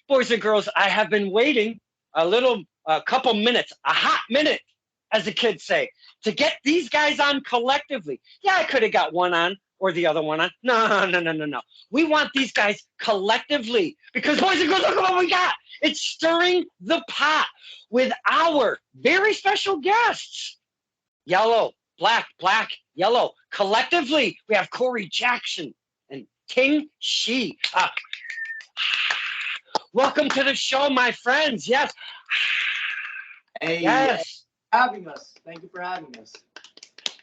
Boys and girls, I have been waiting a couple minutes, a hot minute, as the kids say, to get these guys on collectively. Yeah, I could have got one on or the other one on. No, no, no, no, no. We want these guys collectively because, boys and girls, look at what we got. It's stirring the pot with our very special guests. Yellow, black, black, yellow. Collectively, we have Corey Jackson and Ting Shi. Welcome to the show, my friends. Yes. Hey, yes. Having us. Thank you for having us.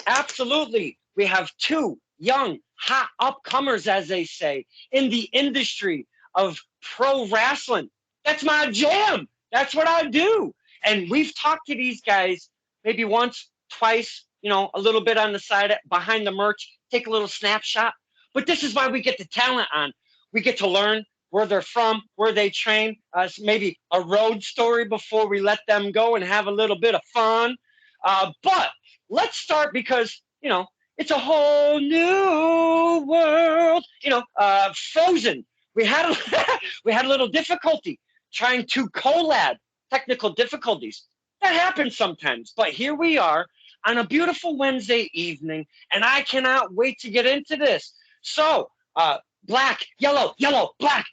Absolutely. We have two young, hot upcomers, as they say, in the industry of pro wrestling. That's my jam. That's what I do. And we've talked to these guys maybe once, twice, a little bit on the side, behind the merch, take a little snapshot. But this is why we get the talent on. We get to learn where they're from, where they train, maybe a road story before we let them go and have a little bit of fun. But let's start because, it's a whole new world. Frozen. We had we had a little difficulty trying to collab, technical difficulties. That happens sometimes. But here we are on a beautiful Wednesday evening, and I cannot wait to get into this. So, black, yellow, black.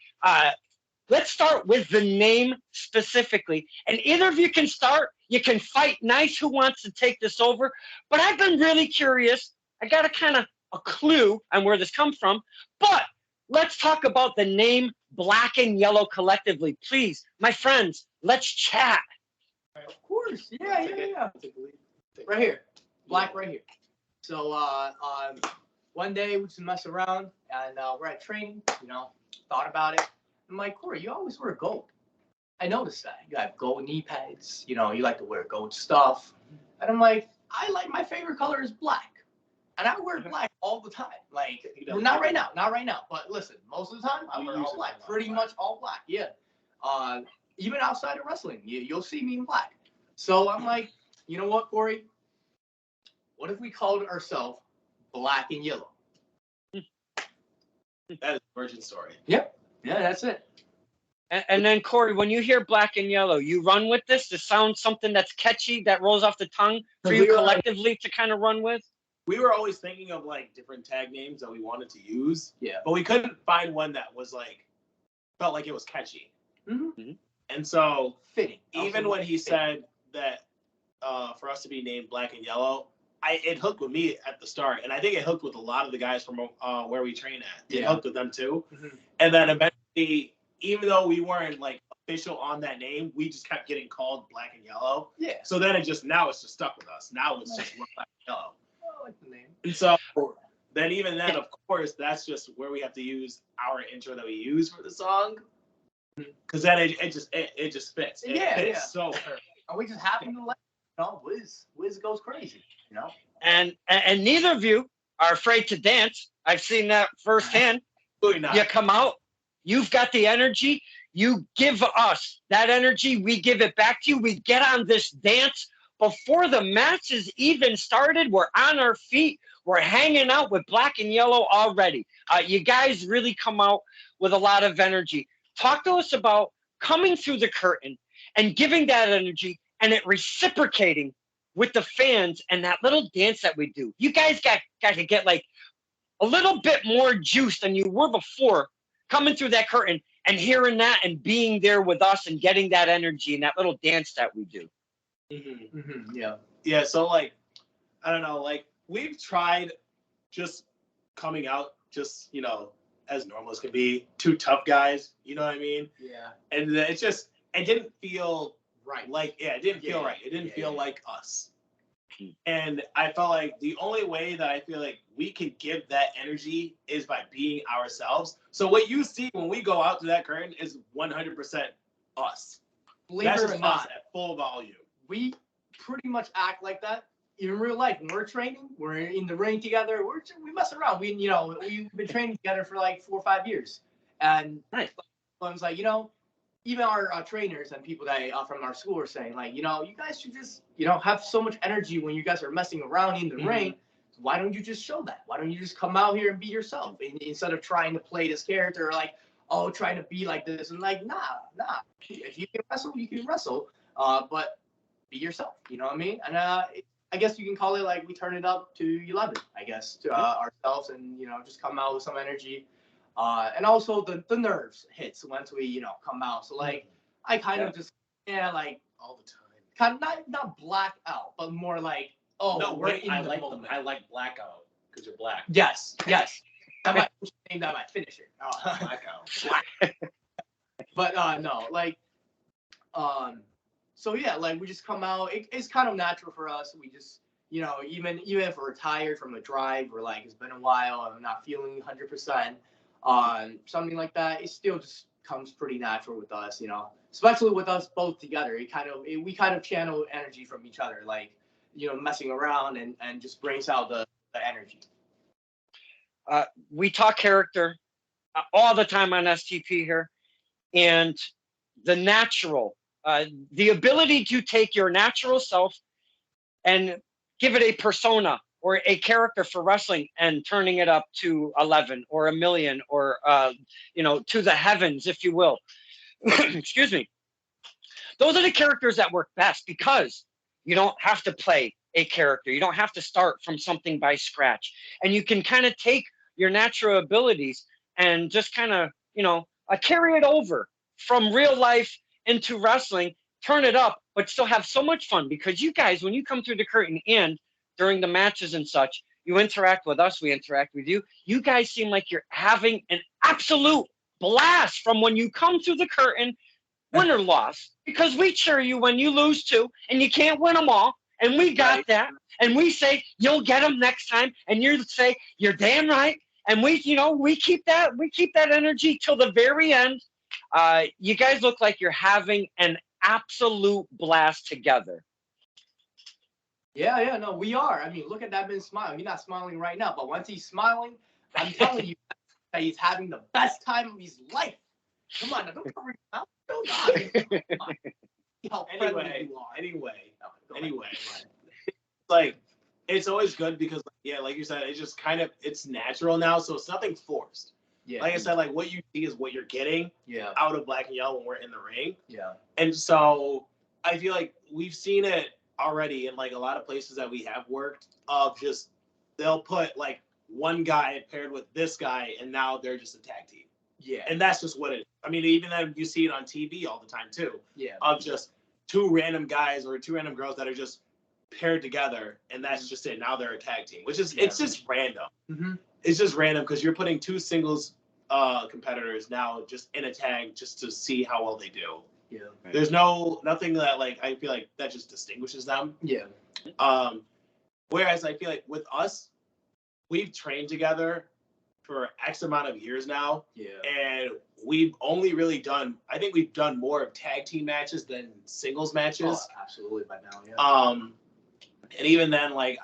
Let's start with the name specifically. And either of you can start. You can fight nice. Who wants to take this over? But I've been really curious. I got a kind of a clue on where this comes from. But let's talk about the name Black and Yellow collectively. Please, my friends, let's chat. Of course. Yeah. Right here. Black right here. So one day we just mess around and we're at training, thought about it. I'm like, Corey, you always wear gold. I noticed that. You have gold knee pads, you like to wear gold stuff. And I'm like, my favorite color is black. And I wear black all the time. Like, not right now. But listen, most of the time I wear all black. Pretty much all black, yeah. Even outside of wrestling, you'll see me in black. So I'm like, you know what, Corey? What if we called ourselves Black and Yellow? That is a virgin story. Yep. Yeah, that's it. And then, Corey, when you hear Black and Yellow, you run with this to sound something that's catchy, that rolls off the tongue for you collectively to kind of run with? We were always thinking of different tag names that we wanted to use. Yeah. But we couldn't find one that was felt like it was catchy. Mm-hmm. And so fitting. Even when he said that for us to be named Black and Yellow, it hooked with me at the start. And I think it hooked with a lot of the guys from where we train at. It hooked with them too. Mm-hmm. And then eventually, even though we weren't official on that name, we just kept getting called Black and Yellow. Yeah. So then now it's just stuck with us. Now it's just Black and Yellow. I like the name. And so then, of course, that's just where we have to use our intro that we use for the song. Because then it just fits. It fits so perfect. And we just happen to Wiz goes crazy, And neither of you are afraid to dance. I've seen that firsthand. Absolutely not. You come out, you've got the energy. You give us that energy. We give it back to you. We get on this dance. Before the matches even started, we're on our feet. We're hanging out with Black and Yellow already. You guys really come out with a lot of energy. Talk to us about coming through the curtain and giving that energy and it reciprocating with the fans and that little dance that we do. You guys got to get a little bit more juice than you were before coming through that curtain and hearing that and being there with us and getting that energy and that little dance that we do. Mm-hmm. Mm-hmm. Yeah. Yeah. So I don't know, we've tried just coming out just, as normal as could be, two tough guys, you know what I mean? Yeah. And it didn't feel right. It didn't feel right. It didn't feel like us. And I felt like the only way that I feel like we can give that energy is by being ourselves. So what you see when we go out to that curtain is 100% us. That's just us at full volume. We pretty much act like that in real life. When we're training, we're in the ring together. We mess around. We've been training together for 4 or 5 years, and I was like, even our trainers and people that from our school are saying you guys should just have so much energy when you guys are messing around in the ring. why don't you just show that? Why don't you just come out here and be yourself instead of trying to play this character like, oh, trying to be like this and like, nah. If you can wrestle, you can wrestle. But be yourself. You know what I mean? And I guess you can call it like we turn it up to 11. I guess to ourselves, and just come out with some energy. And also the nerves hits once we come out. So like I kind of just like all the time. Kind of not black out, but more like we're in the moment. I like blackout because you're black. Yes. I might name that my finisher. Blackout. But no, like so yeah, like we just come out. It's kind of natural for us. We just even if we're tired from the drive, or like it's been a while and I'm not feeling 100%, something like that, it still just comes pretty natural with us. Especially with us both together. We kind of channel energy from each other, like messing around and just brings out the energy. We talk character all the time on STP here, and the natural, the ability to take your natural self and give it a persona or a character for wrestling and turning it up to 11 or a million or to the heavens, if you will. Excuse me. Those are the characters that work best, because you don't have to play a character. You don't have to start from something by scratch, and you can kind of take your natural abilities and just kind of carry it over from real life into wrestling, turn it up, but still have so much fun. Because you guys, when you come through the curtain and during the matches and such, you interact with us, we interact with you. You guys seem like you're having an absolute blast from when you come through the curtain, win or loss, because we cheer you when you lose too, and you can't win them all. And we got that. And we say, you'll get them next time. And you say, you're damn right. And we keep that energy till the very end. You guys look like you're having an absolute blast together. Yeah, no, we are. I mean, look at that man smiling. He's not smiling right now, but once he's smiling, I'm telling you that he's having the best time of his life. Come on, now, don't cover your mouth. Anyway, like it's always good because like you said, it's just kind of it's natural now, so it's nothing forced. Yeah. Like I said, like what you see is what you're getting out of Black and Yellow when we're in the ring. Yeah. And so I feel like we've seen it already in like a lot of places that we have worked, of just they'll put like one guy paired with this guy and now they're just a tag team. Yeah. And that's just what it is. I mean, even then you see it on TV all the time too. Yeah. Of just two random guys or two random girls that are just paired together, and that's just it. Now they're a tag team, which is it's just random. Mm-hmm. It's just random because you're putting two singles competitors now just in a tag just to see how well they do. Yeah. Right. There's nothing that like I feel like that just distinguishes them. Yeah. Whereas I feel like with us, we've trained together for X amount of years now. Yeah. And we've only really done, I think we've done more of tag team matches than singles matches. Oh, absolutely by now, yeah. And even then, like,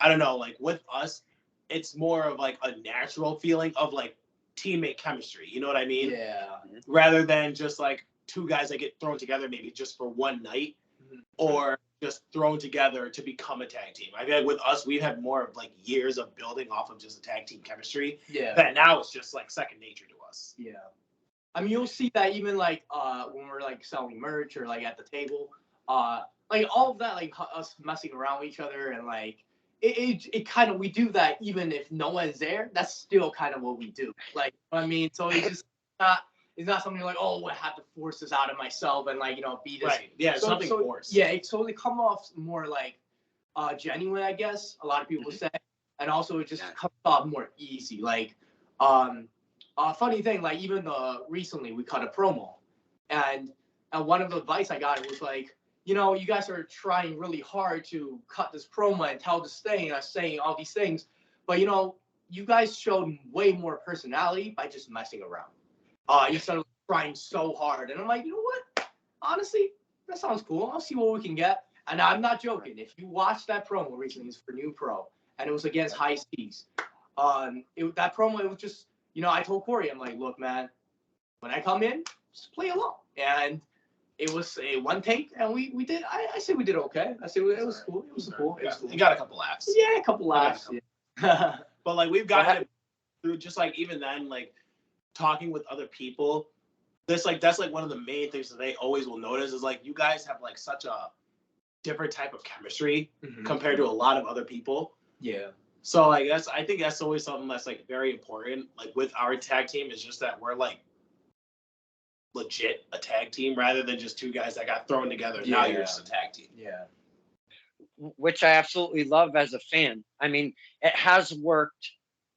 I don't know, like with us, it's more of like a natural feeling of like teammate chemistry. You know what I mean? Yeah. Rather than just like two guys that get thrown together maybe just for one night, or just thrown together to become a tag team. I feel like with us, we've had more of like years of building off of just a tag team chemistry. Yeah. That now it's just like second nature to us. Yeah. I mean, you'll see that even like when we're like selling merch or like at the table, like all of that, like us messing around with each other, and like it kind of, we do that even if no one's there. That's still kind of what we do. Like, I mean, so it's just it's not something like, oh, I have to force this out of myself and like be this. Right. Yeah, it's something forced. Yeah, it totally come off more like genuine, I guess. A lot of people say, and also it just comes off more easy. Like, funny thing, like even recently we cut a promo, and one of the advice I got was like, you guys are trying really hard to cut this promo and tell this thing and saying all these things, but you guys showed way more personality by just messing around. Instead of trying so hard. And I'm like, you know what? Honestly, that sounds cool. I'll see what we can get. And I'm not joking. If you watch that promo recently, it's for New Pro, and it was against High Seas. That promo, it was just, I told Corey, I'm like, look, man, when I come in, just play along. And it was a one take, and we did. I say we did okay. I say it was cool. It was cool. It was cool. You got a couple laughs. Yeah, a couple laughs. Yeah. But like we've gotten it through just like even then like talking with other people. That's like one of the main things that they always will notice is like you guys have like such a different type of chemistry compared to a lot of other people. Yeah. So like I think that's always something that's like very important. Like with our tag team is just that we're like legit a tag team rather than just two guys that got thrown together. Yeah. Now you're just a tag team. Yeah. Which I absolutely love as a fan. I mean, it has worked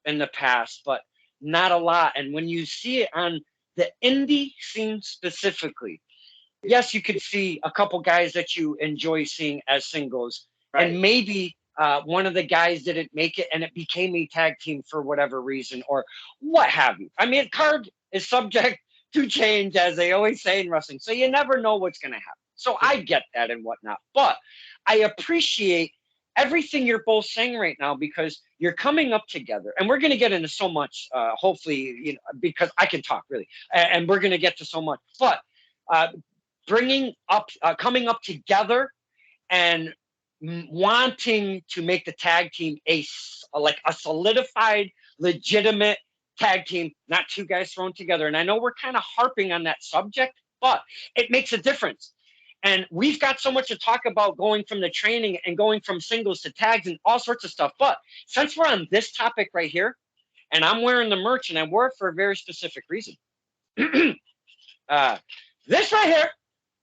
in the past, but not a lot. And when you see it on the indie scene specifically, yes, you could see a couple guys that you enjoy seeing as singles, Right. and maybe one of the guys didn't make it and it became a tag team for whatever reason or what have you. I mean, card is subject to change, as they always say in wrestling, so you never know what's going to happen. So I get that and whatnot, but I appreciate everything you're both saying right now because you're coming up together, and we're going to get into so much, hopefully, you know, because I can talk really, and we're going to get to so much, but bringing up, coming up together and wanting to make the tag team like a solidified, legitimate tag team, not two guys thrown together. And I know we're kind of harping on that subject, but it makes a difference. And we've got so much to talk about going from the training and going from singles to tags and all sorts of stuff. But since we're on this topic right here, and I'm wearing the merch, and I wear it for a very specific reason. This right here,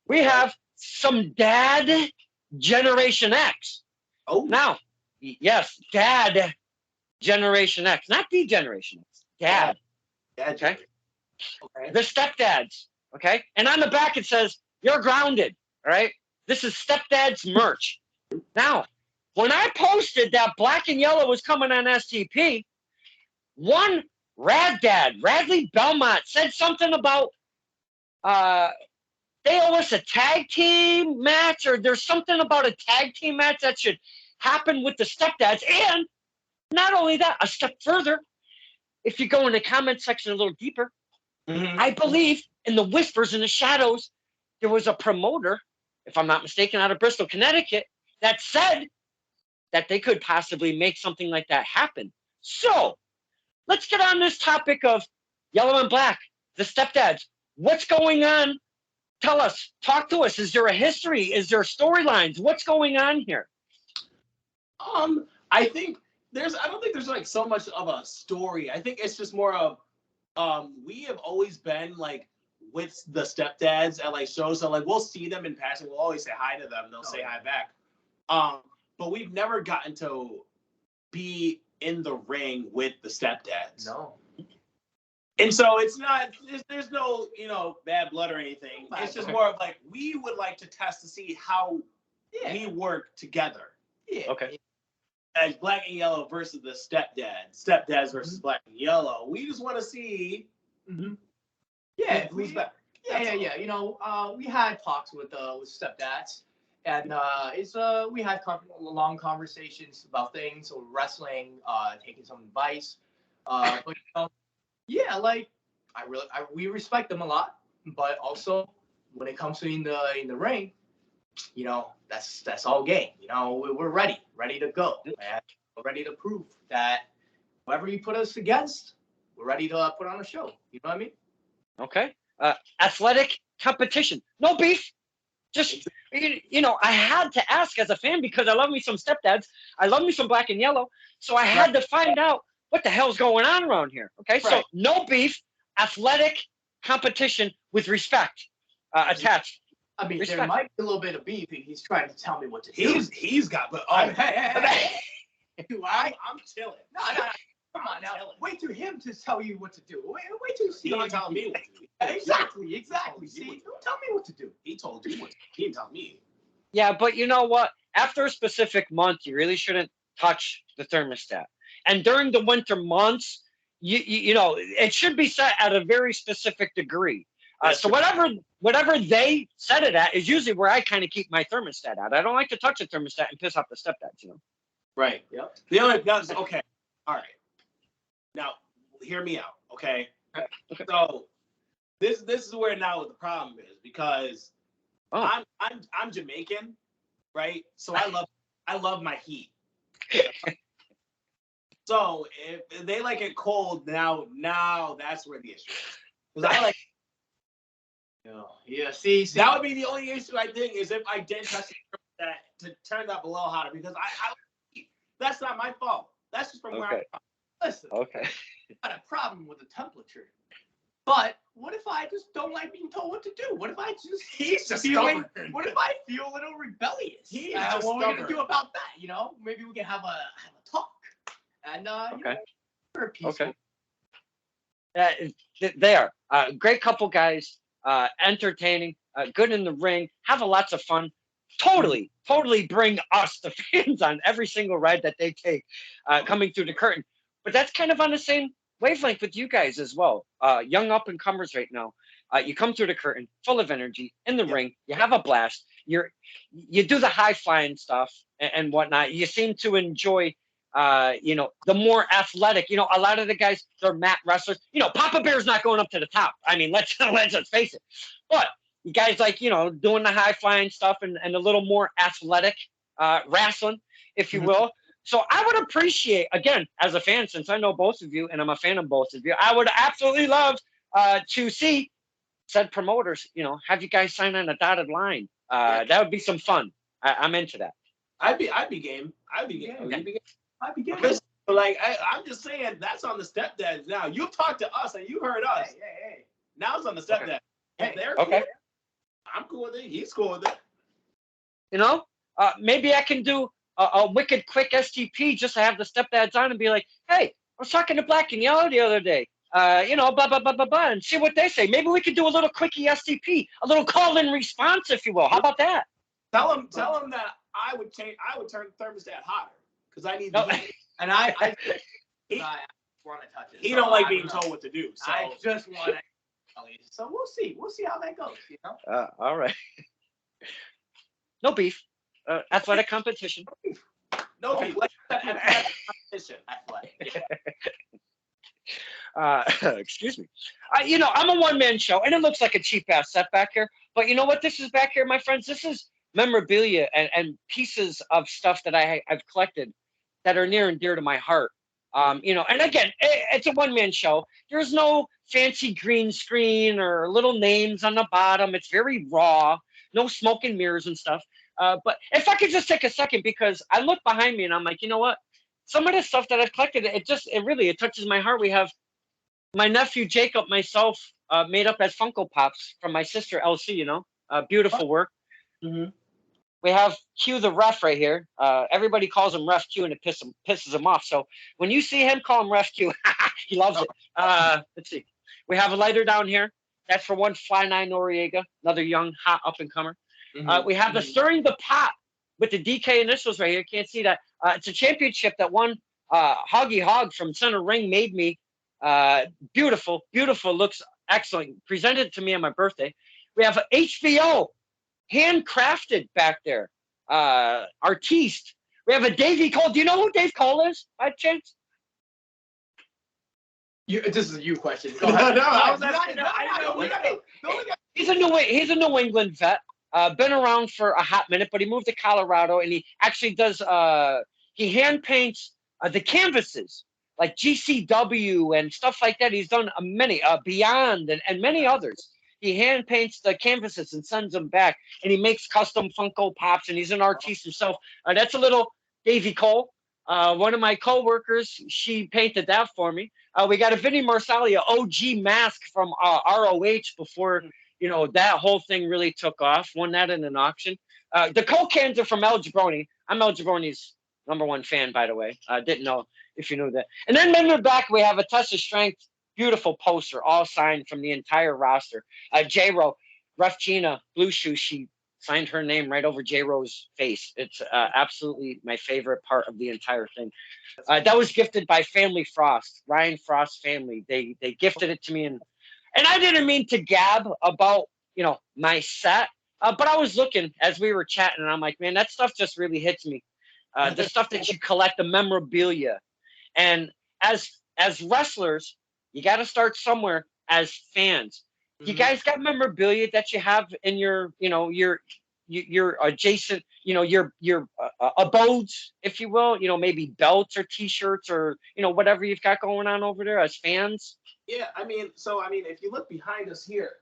we have some Dad Generation X. Oh, Now, yes, Dad Generation X, not D Generation X. Dad. yeah, Okay. Okay. The stepdads. Okay. And on the back it says, "You're grounded." All right. This is stepdad's merch. Now, when I posted that black and yellow was coming on STP, one Rad Dad, Radley Belmont, said something about they owe us a tag team match, or there's something about a tag team match that should happen with the stepdads. And not only that, a step further, if you go in the comment section a little deeper, I believe in the whispers in the shadows, there was a promoter, if I'm not mistaken, out of Bristol, Connecticut, that said that they could possibly make something like that happen. So let's get on this topic of yellow and black, the stepdads. What's going on? Tell us, talk to us. Is there a history? Is there storylines? What's going on here? I think I don't think there's like so much of a story. I think it's just more of we have always been like with the stepdads at like shows, so like we'll see them in passing, we'll always say hi to them, they'll say hi back. But we've never gotten to be in the ring with the stepdads. No. And so it's not, there's no, bad blood or anything. It's just more of like, we would like to test to see how we work together. Yeah. Okay. As black and yellow versus the stepdads versus black and yellow. We just want to see Yeah, who's better. Yeah. We had talks with stepdads, and we had long conversations about things, or wrestling, taking some advice. But like we respect them a lot, but also when it comes to in the ring, that's all game. We're ready to go, and we're ready to prove that whoever you put us against, we're ready to put on a show. You know what I mean? Okay. Athletic competition. No beef. Just, I had to ask as a fan because I love me some stepdads. I love me some black and yellow. So I had to find out what the hell's going on around here. Okay. So no beef, athletic competition with respect attached. I mean, respect. There might be a little bit of beef. He's trying to tell me what to do. He's got, but I'm chilling. No. Come on now. Wait to him to tell you what to do. Wait till you see. He's not telling me what to do. Exactly. See, don't tell me what to do. He told you what to do. He didn't tell me. Yeah, but you know what? After a specific month, you really shouldn't touch the thermostat. And during the winter months, it should be set at a very specific degree. So whatever they set it at is usually where I kind of keep my thermostat at. I don't like to touch the thermostat and piss off the stepdads, Right. Yep. The only okay. All right. Now, hear me out, okay? So this is where now the problem is, because Oh. I'm Jamaican, right? So I love my heat. So if they like it cold, now that's where the issue is. Because I like. Yeah. See. That would be the only issue I think is if I didn't touch that to turn that below hotter because that's not my fault. That's just from where I'm from. Listen. Okay. I got a problem with the temperature. But what if I just don't like being told what to do? What if I just He's just feeling? stubborn. What if I feel a little rebellious? He's just what are we stubborn. gonna do about that? You know, maybe we can have a talk. And Okay. we're peaceful. Okay. They are great couple guys, entertaining, good in the ring, have lots of fun. Totally bring us, the fans, on every single ride that they take coming through the curtain. But that's kind of on the same wavelength with you guys as well. Young up and comers right now. You come through the curtain full of energy in the ring. You have a blast. You do the high flying stuff and whatnot. You seem to enjoy the more athletic, a lot of the guys, they're mat wrestlers. Papa Bear's not going up to the top. I mean, let's face it. But you guys like, doing the high flying stuff and a little more athletic wrestling, if you will. So I would appreciate, again, as a fan, since I know both of you and I'm a fan of both of you, I would absolutely love to see said promoters, have you guys sign on a dotted line. That would be some fun. I'm into that. I'd be game. I'd be game. Okay. I'd be good. Listen, like I'm just saying, that's on the stepdads now. You've talked to us and you heard us. Hey. Now it's on the stepdad. Okay. They're Okay. cool. I'm cool with it. He's cool with it. Maybe I can do a wicked quick STP just to have the stepdads on and be like, hey, I was talking to Black and Yellow the other day. Blah, blah, blah, blah, blah, and see what they say. Maybe we could do a little quickie STP, a little call-in response, if you will. How about that? Tell him that I would turn the thermostat hotter because I need. And I He- want to touch it. He don't like being told what to do. So I just want to. So we'll see. We'll see how that goes. All right. No beef. Athletic competition. no, let's competition. Excuse me. I'm a one-man show, and it looks like a cheap-ass set back here. But you know what this is back here, my friends? This is memorabilia and pieces of stuff that I've collected that are near and dear to my heart. And again, it's a one-man show. There's no fancy green screen or little names on the bottom. It's very raw. No smoke and mirrors and stuff. But if I could just take a second, because I look behind me and I'm like, you know what? Some of the stuff that I've collected, it touches my heart. We have my nephew Jacob, myself, made up as Funko Pops from my sister Elsie. Beautiful work. Mm-hmm. We have Q the ref right here. Everybody calls him Ref Q, and it pisses him off. So when you see him, call him Ref Q. He loves it. Let's see. We have a lighter down here. That's for one Fly 9 Noriega, another young, hot up-and-comer. We have the Stirring the Pot with the DK initials right here. Can't see that. It's a championship that one Hoggy Hog from Center Ring made me. Beautiful, looks excellent. Presented to me on my birthday. We have HBO, handcrafted back there. Artiste. We have a Davey Cole. Do you know who Dave Cole is, by chance? This is a you question. No, I was asking. He's a New England vet. Been around for a hot minute, but he moved to Colorado, and he actually does. He hand paints the canvases like GCW and stuff like that. He's done many Beyond and many others. He hand paints the canvases and sends them back, and he makes custom Funko Pops, and he's an artiste himself. That's a little Davey Cole. One of my coworkers, she painted that for me. We got a Vinny Marsalia OG mask from ROH before that whole thing really took off. Won that in an auction. The Coke cans are from El Jabroni. I'm El Jabroni's #1 fan, by the way. I didn't know if you knew that. And then in the back, we have a Test of Strength, beautiful poster, all signed from the entire roster. J-Ro, Ref Gina, Blue Shoe, she signed her name right over J-Ro's face. It's absolutely my favorite part of the entire thing. That was gifted by Family Frost, Ryan Frost's family. They gifted it to me, and I didn't mean to gab about my set, but I was looking as we were chatting, and I'm like, man, that stuff just really hits me. The stuff that you collect, the memorabilia, and as wrestlers, you got to start somewhere as fans. You guys got memorabilia that you have in your, your adjacent, your abodes, if you will. Maybe belts or T-shirts or whatever you've got going on over there as fans. Yeah, if you look behind us here,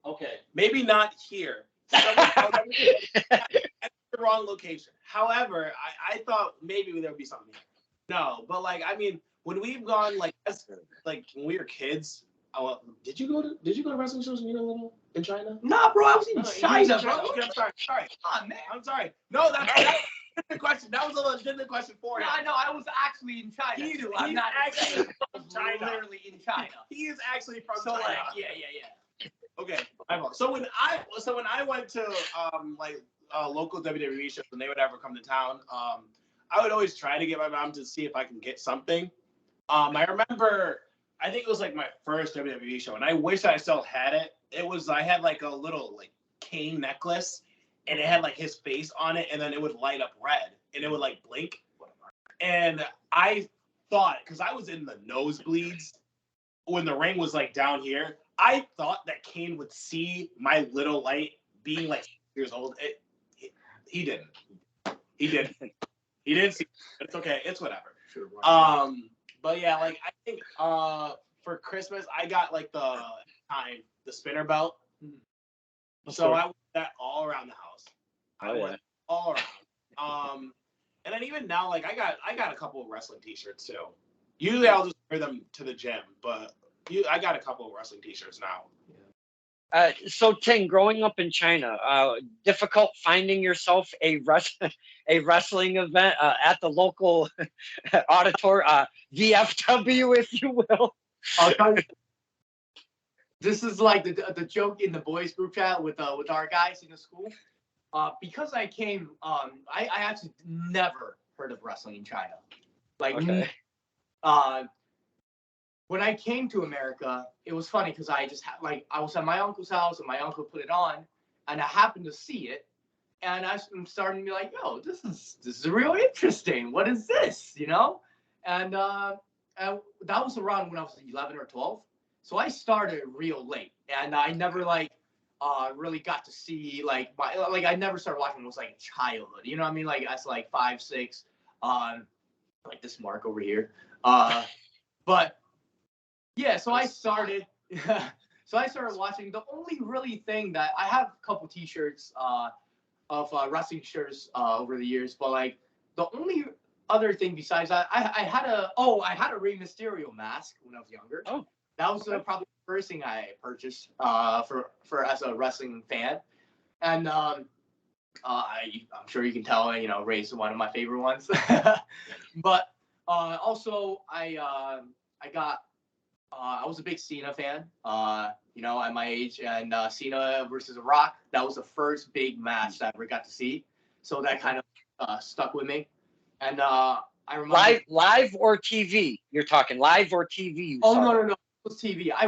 okay, maybe not here. That's the wrong location. However, I thought maybe there would be something here. No, but when we've gone when we were kids. Did you go to wrestling shows when you were little in China? Nah, bro, I was in China, bro. Okay, I'm sorry. Sorry. Come on, man. I'm sorry. No, that was a different question. That was a legitimate question for him. No, I was actually in China. He's I'm not actually from China. Literally in China. He is actually from So China. yeah. Okay. So when I went to local WWE shows when they would ever come to town, I would always try to get my mom to see if I can get something. I remember, I think it was my first WWE show, and I wish I still had it. I had a little cane necklace, and it had his face on it, and then it would light up red, and it would blink. And I thought, because I was in the nosebleeds when the ring was down here, I thought that Kane would see my little light being 6 years old. He didn't. He didn't. He didn't see. It's okay. It's whatever. But yeah, I think for Christmas I got the spinner belt. So I wore that all around the house. I wore it all around. And then even now, I got a couple of wrestling T-shirts too. Usually I'll just wear them to the gym, but I got a couple of wrestling T-shirts now. So Ting, growing up in China, difficult finding yourself a wrestling event at the local auditorium, VFW, if you will. This is the joke in the boys group chat with our guys in the school. Because I came, I actually never heard of wrestling in China. When I came to America, it was funny because I just I was at my uncle's house and my uncle put it on, and I happened to see it, and I'm starting to be like, yo, this is real interesting. What is this? And that was around when I was 11 or 12. So I started real late, and I never really got to see I never started watching when I was childhood. You know what I mean? As 5, 6, this mark over here. But yeah, so I started. So I started watching. The only really thing that I have a couple T-shirts of wrestling shirts over the years, but the only other thing besides that, I had a Rey Mysterio mask when I was younger. Oh, that was probably the first thing I purchased for as a wrestling fan, and I'm sure you can tell, Rey's one of my favorite ones. But also I was a big Cena fan, at my age, and Cena versus Rock, that was the first big match that I ever got to see. So that kind of stuck with me. And I remember live or TV. You're talking live or TV. No, it was TV. I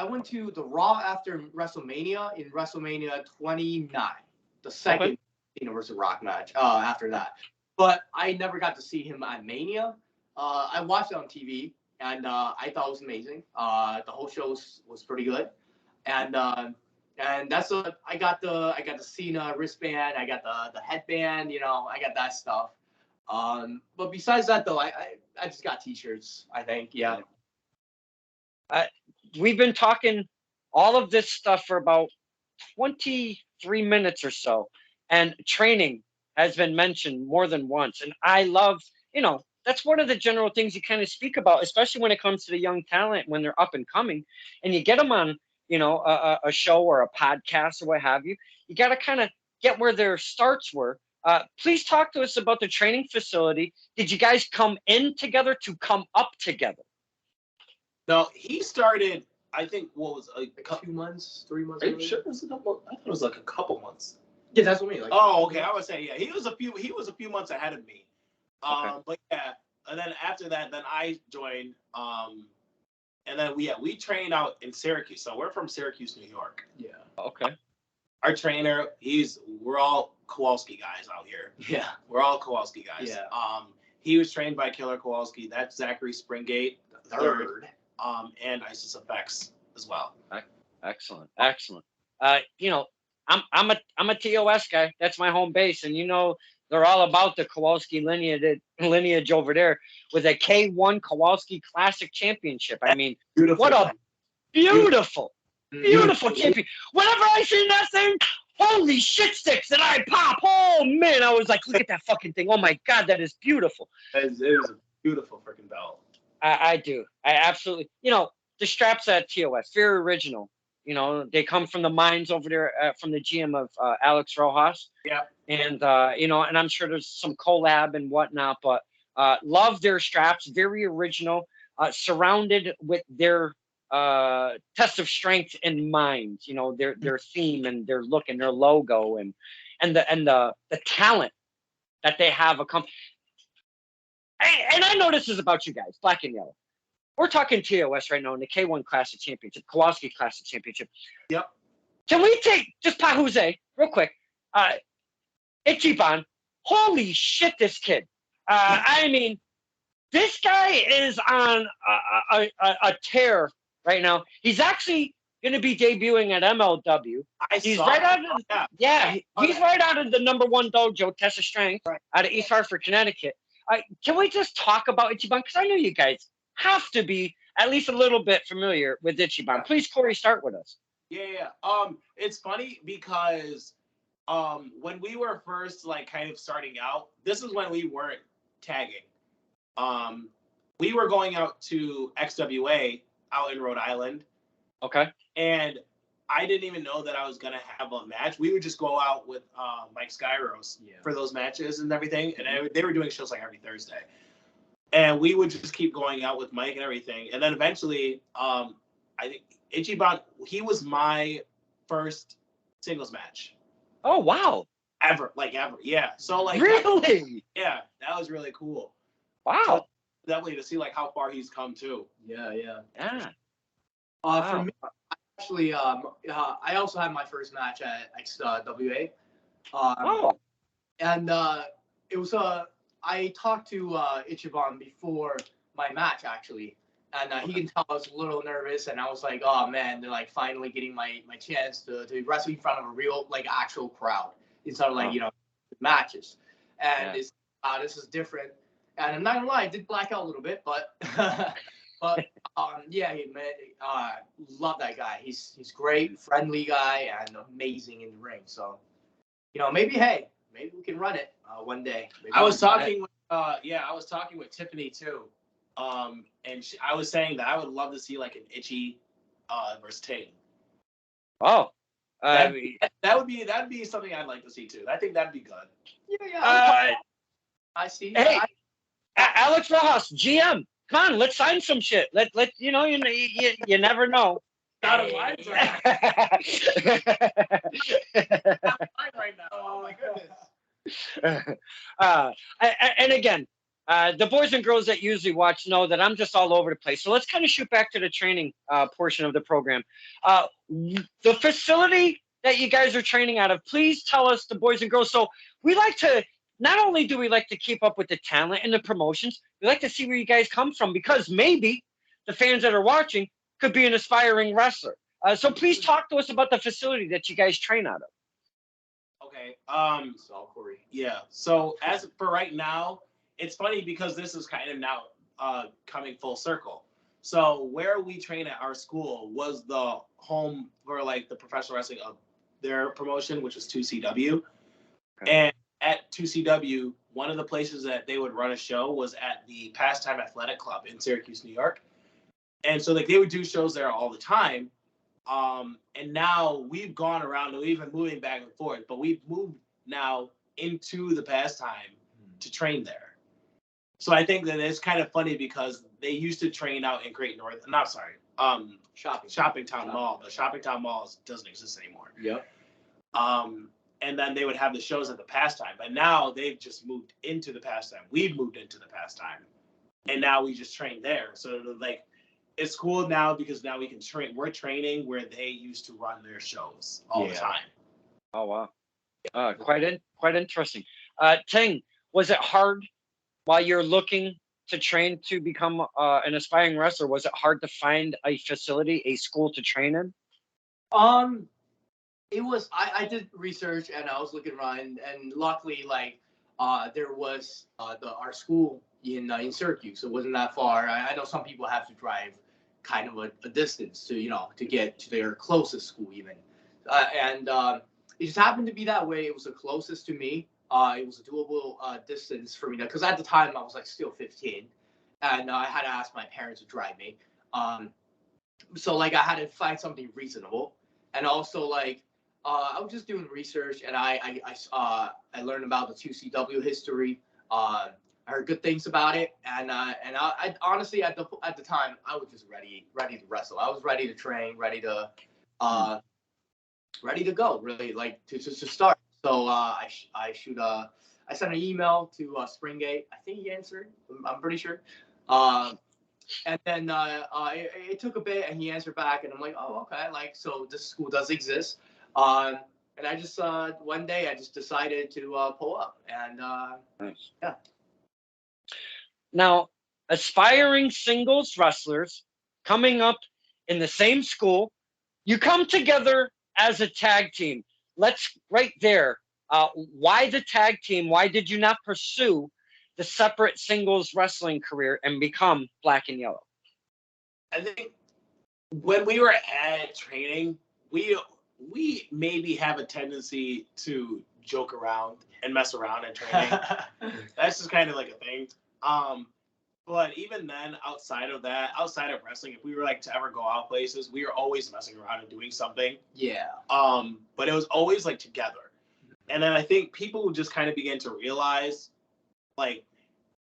went to the Raw after WrestleMania in WrestleMania 29, the second Cena versus Rock match. After that, but I never got to see him at Mania. I watched it on TV. And I thought it was amazing. The whole show was pretty good, and that's I got the Cena wristband. I got the headband. I got that stuff. But besides that, though, I just got T-shirts. I think, yeah. We've been talking all of this stuff for about 23 minutes or so, and training has been mentioned more than once. And I love, that's one of the general things you kind of speak about, especially when it comes to the young talent when they're up and coming, and you get them on, a show or a podcast or what have you. You got to kind of get where their starts were. Please talk to us about the training facility. Did you guys come in together to come up together? No, he started. I think what was a 2 months, 3 months. Are you sure it was a couple? I thought it was a couple months. Yeah, that's what I mean. Okay. I would say He was a few months ahead of me. Okay. But yeah, and then after that, then I joined. And then we trained out in Syracuse. So we're from Syracuse, New York. Yeah. Okay. Our trainer, we're all Kowalski guys out here. Yeah. We're all Kowalski guys. Yeah. He was trained by Killer Kowalski. That's Zachary Springate, the third. And Isis Effects as well. Excellent, excellent. You know, I'm a TOS guy. That's my home base, and you know they're all about the Kowalski lineage over there with a K1 Kowalski Classic Championship. I mean, Beautiful. what a beautiful, beautiful champion. Whenever I see that thing, holy shit sticks, and I pop. Oh man, I was like, look at that fucking thing. Oh my god, that is beautiful. It is a beautiful freaking belt. I do. I absolutely. You know, the straps at TOS, very original. You know, they come from the mines over there from the GM of Alex Rojas. Yeah. And, you know, and I'm sure there's some collab and whatnot, but love their straps, very original, surrounded with their test of strength in mind, you know, their theme and their look and their logo and the talent that they have. And I know this is about you guys, black and yellow. We're talking TOS right now in the K1 Classic Championship, Kowalski Classic Championship. Yep. Can we take just Pa Jose real quick? Ichiban, holy shit, this kid. I mean, this guy is on a tear right now. He's actually going to be debuting at MLW. He's right out of he's right out of the #1 dojo, Tessa Strength, out of East Hartford, Connecticut. Can we just talk about Ichiban? Because I know you guys have to be at least a little bit familiar with Ichiban. Please, Corey, start with us. Yeah. It's funny because when we were first like kind of starting out, this is when we weren't tagging. We were going out to XWA out in Rhode Island. Okay. And I didn't even know that I was gonna have a match. We would just go out with Mike Skyros for those matches and everything, and they were doing shows like every Thursday. And we would just keep going out with Mike and everything. And then eventually, I think Ichiban, he was my first singles match. Oh, wow. Ever. Yeah. So, like. Really? That was really cool. Wow. So, definitely to see, like, how far he's come, too. Yeah. Wow. For me, actually, I also had my first match at XWA. And it was I talked to Ichiban before my match, actually, and he can tell I was a little nervous, and I was like, oh man, they're like finally getting my chance to wrestle in front of a real like actual crowd instead of like matches, and it's this is different, and I'm not gonna lie, I did black out a little bit, but love that guy. He's great, friendly guy, and amazing in the ring. So, you know, maybe we can run it one day. I was talking with Tiffany too, and I was saying that I would love to see like an Itchy versus Ting. Oh, that would be something I'd like to see too. I think that'd be good. Yeah. I see. Hey, Alex Rojas, GM, come on, let's sign some shit. Let you know you never know. Out of line right now. Oh my goodness. And again, the boys and girls that usually watch know that I'm just all over the place. So let's kind of shoot back to the training portion of the program. The facility that you guys are training out of, please tell us, the boys and girls. So we like to, not only do we like to keep up with the talent and the promotions, we like to see where you guys come from, because maybe the fans that are watching could be an aspiring wrestler. So please talk to us about the facility that you guys train out of. Okay. Corey. Yeah. So as for right now, it's funny because this is kind of now coming full circle. So where we train at our school was the home for like the professional wrestling of their promotion, which is 2CW. Okay. And at 2CW, one of the places that they would run a show was at the Pastime Athletic Club in Syracuse, New York. And so like they would do shows there all the time. And now we've gone around and we've been moving back and forth, but we've moved now into the Pastime to train there. So I think that it's kind of funny because they used to train out in Great North. Not sorry, Shopping Town Mall. But Shopping Town Mall doesn't exist anymore. Yep. And then they would have the shows at the Pastime. But now they've just moved into the Pastime. We've moved into the Pastime, and now we just train there. So like, it's cool now because now we can train. We're training where they used to run their shows all the time. Oh wow, quite interesting. Ting, was it hard while you're looking to train to become an aspiring wrestler? Was it hard to find a facility, a school to train in? It was I did research and I was looking around and luckily like there was our school in Syracuse, so it wasn't that far. I know some people have to drive kind of a distance to to get to their closest school even, and it just happened to be that way. It was the closest to me. It was a doable distance for me because at the time I was like still 15, and I had to ask my parents to drive me. So like I had to find something reasonable, and also like I was just doing research, and I learned about the 2CW history. I heard good things about it, and I honestly at the time I was just ready to wrestle. I was ready to train, ready to go, really like to start. So I sent an email to Springgate. I think he answered. I'm pretty sure. And then it took a bit, and he answered back, and I'm like, oh, okay, like so this school does exist. And I just one day I just decided to pull up, and Nice. yeah. Now, aspiring singles wrestlers coming up in the same school, you come together as a tag team. Let's right there. Why the tag team? Why did you not pursue the separate singles wrestling career and become Black and Yellow? I think when we were at training, we maybe have a tendency to joke around and mess around in training. That's just kind of like a thing. But even then, outside of wrestling, if we were like to ever go out places, we were always messing around and doing something. Yeah. But it was always like together. And then I think people just kind of begin to realize, like,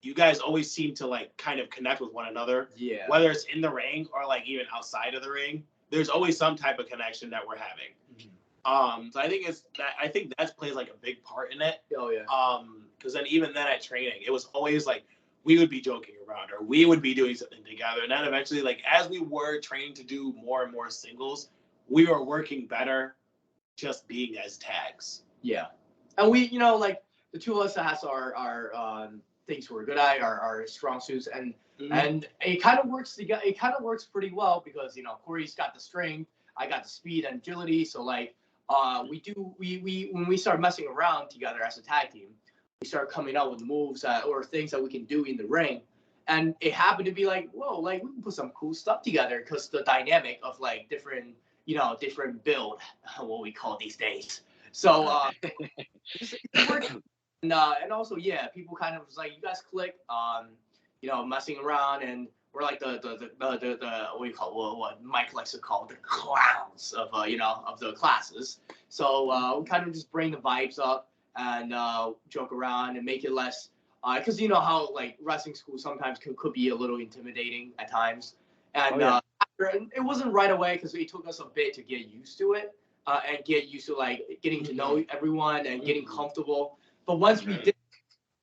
you guys always seem to like kind of connect with one another. Yeah. Whether it's in the ring or like even outside of the ring, there's always some type of connection that we're having. Mm-hmm. So I think that plays like a big part in it. Oh yeah. Because then even then at training, it was always like we would be joking around or we would be doing something together, and then eventually, like as we were training to do more and more singles, we were working better just being as tags. Yeah. And we, like the two of us that has our things we're good at, our strong suits, and and it kind of works. It kind of works pretty well because Corey's got the strength, I got the speed and agility. So like we when we start messing around together as a tag team, we start coming up with moves or things that we can do in the ring, and it happened to be like whoa, like we can put some cool stuff together because the dynamic of like different build, what we call these days. So it worked. And also, yeah, people kind of was like, you guys click, messing around, and we're like the what do you call what Mike likes to call the clowns of of the classes. So we kind of just bring the vibes up and joke around and make it less, because you know how like wrestling school sometimes could be a little intimidating at times, and it wasn't right away because it took us a bit to get used to it. And get used to like getting to know everyone and getting comfortable. But once we did,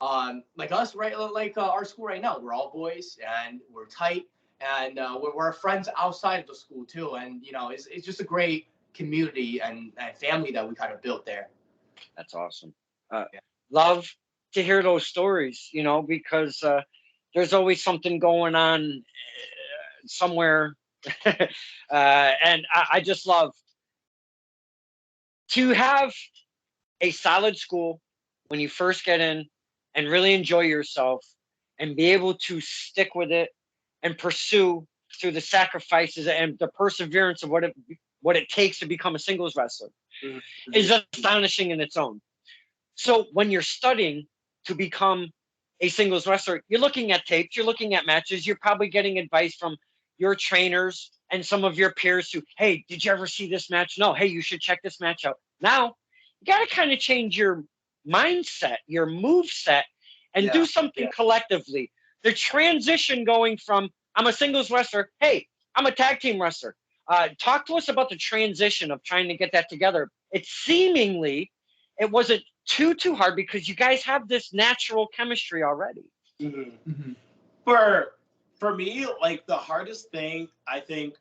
like us, right, like our school right now, we're all boys and we're tight, and we're friends outside of the school too. And it's just a great community and family that we kind of built there. That's awesome. Love to hear those stories, because there's always something going on somewhere. And I just love to have a solid school when you first get in and really enjoy yourself and be able to stick with it and pursue through the sacrifices and the perseverance of what it takes to become a singles wrestler is astonishing in its own. So when you're studying to become a singles wrestler, you're looking at tapes, you're looking at matches, you're probably getting advice from your trainers and some of your peers who, hey, did you ever see this match? No, hey, you should check this match out. Now, you got to kind of change your mindset, your move set, and do something collectively. The transition going from, I'm a singles wrestler, hey, I'm a tag team wrestler. Talk to us about the transition of trying to get that together. It wasn't too hard because you guys have this natural chemistry already. For me, like the hardest thing, I think,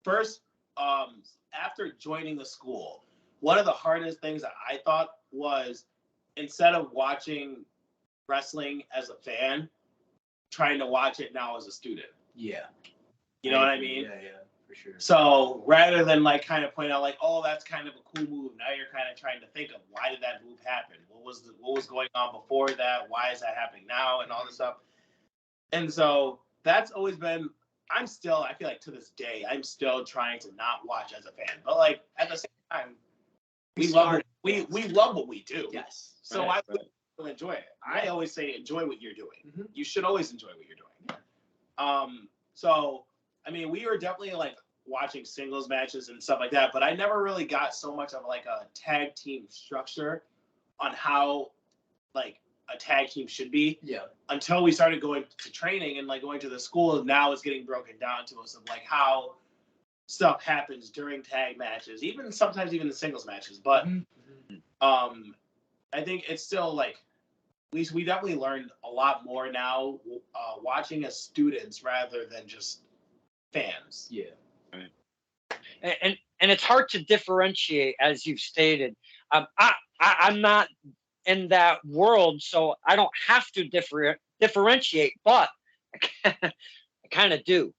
first, after joining the school, one of the hardest things that I thought was instead of watching wrestling as a fan, trying to watch it now as a student. Yeah. You know what I mean? Yeah. For sure. So rather than like kind of point out like, oh, that's kind of a cool move, now you're kind of trying to think of why did that move happen? What was going on before that? Why is that happening now? And all this stuff. And so that's always been. I feel like to this day, I'm still trying to not watch as a fan, but like at the same time, we love what we do. Yes. So I will enjoy it. I always say enjoy what you're doing. Mm-hmm. You should always enjoy what you're doing. So I mean, we were definitely like watching singles matches and stuff like that, but I never really got so much of like a tag team structure on how like a tag team should be. Yeah. Until we started going to training and like going to the school, now it's getting broken down to us of like how stuff happens during tag matches, sometimes even the singles matches. But I think it's still like we definitely learned a lot more now watching as students rather than just fans. Yeah. Right. And it's hard to differentiate, as you've stated. I'm not in that world, so I don't have to differentiate, but I kind of do.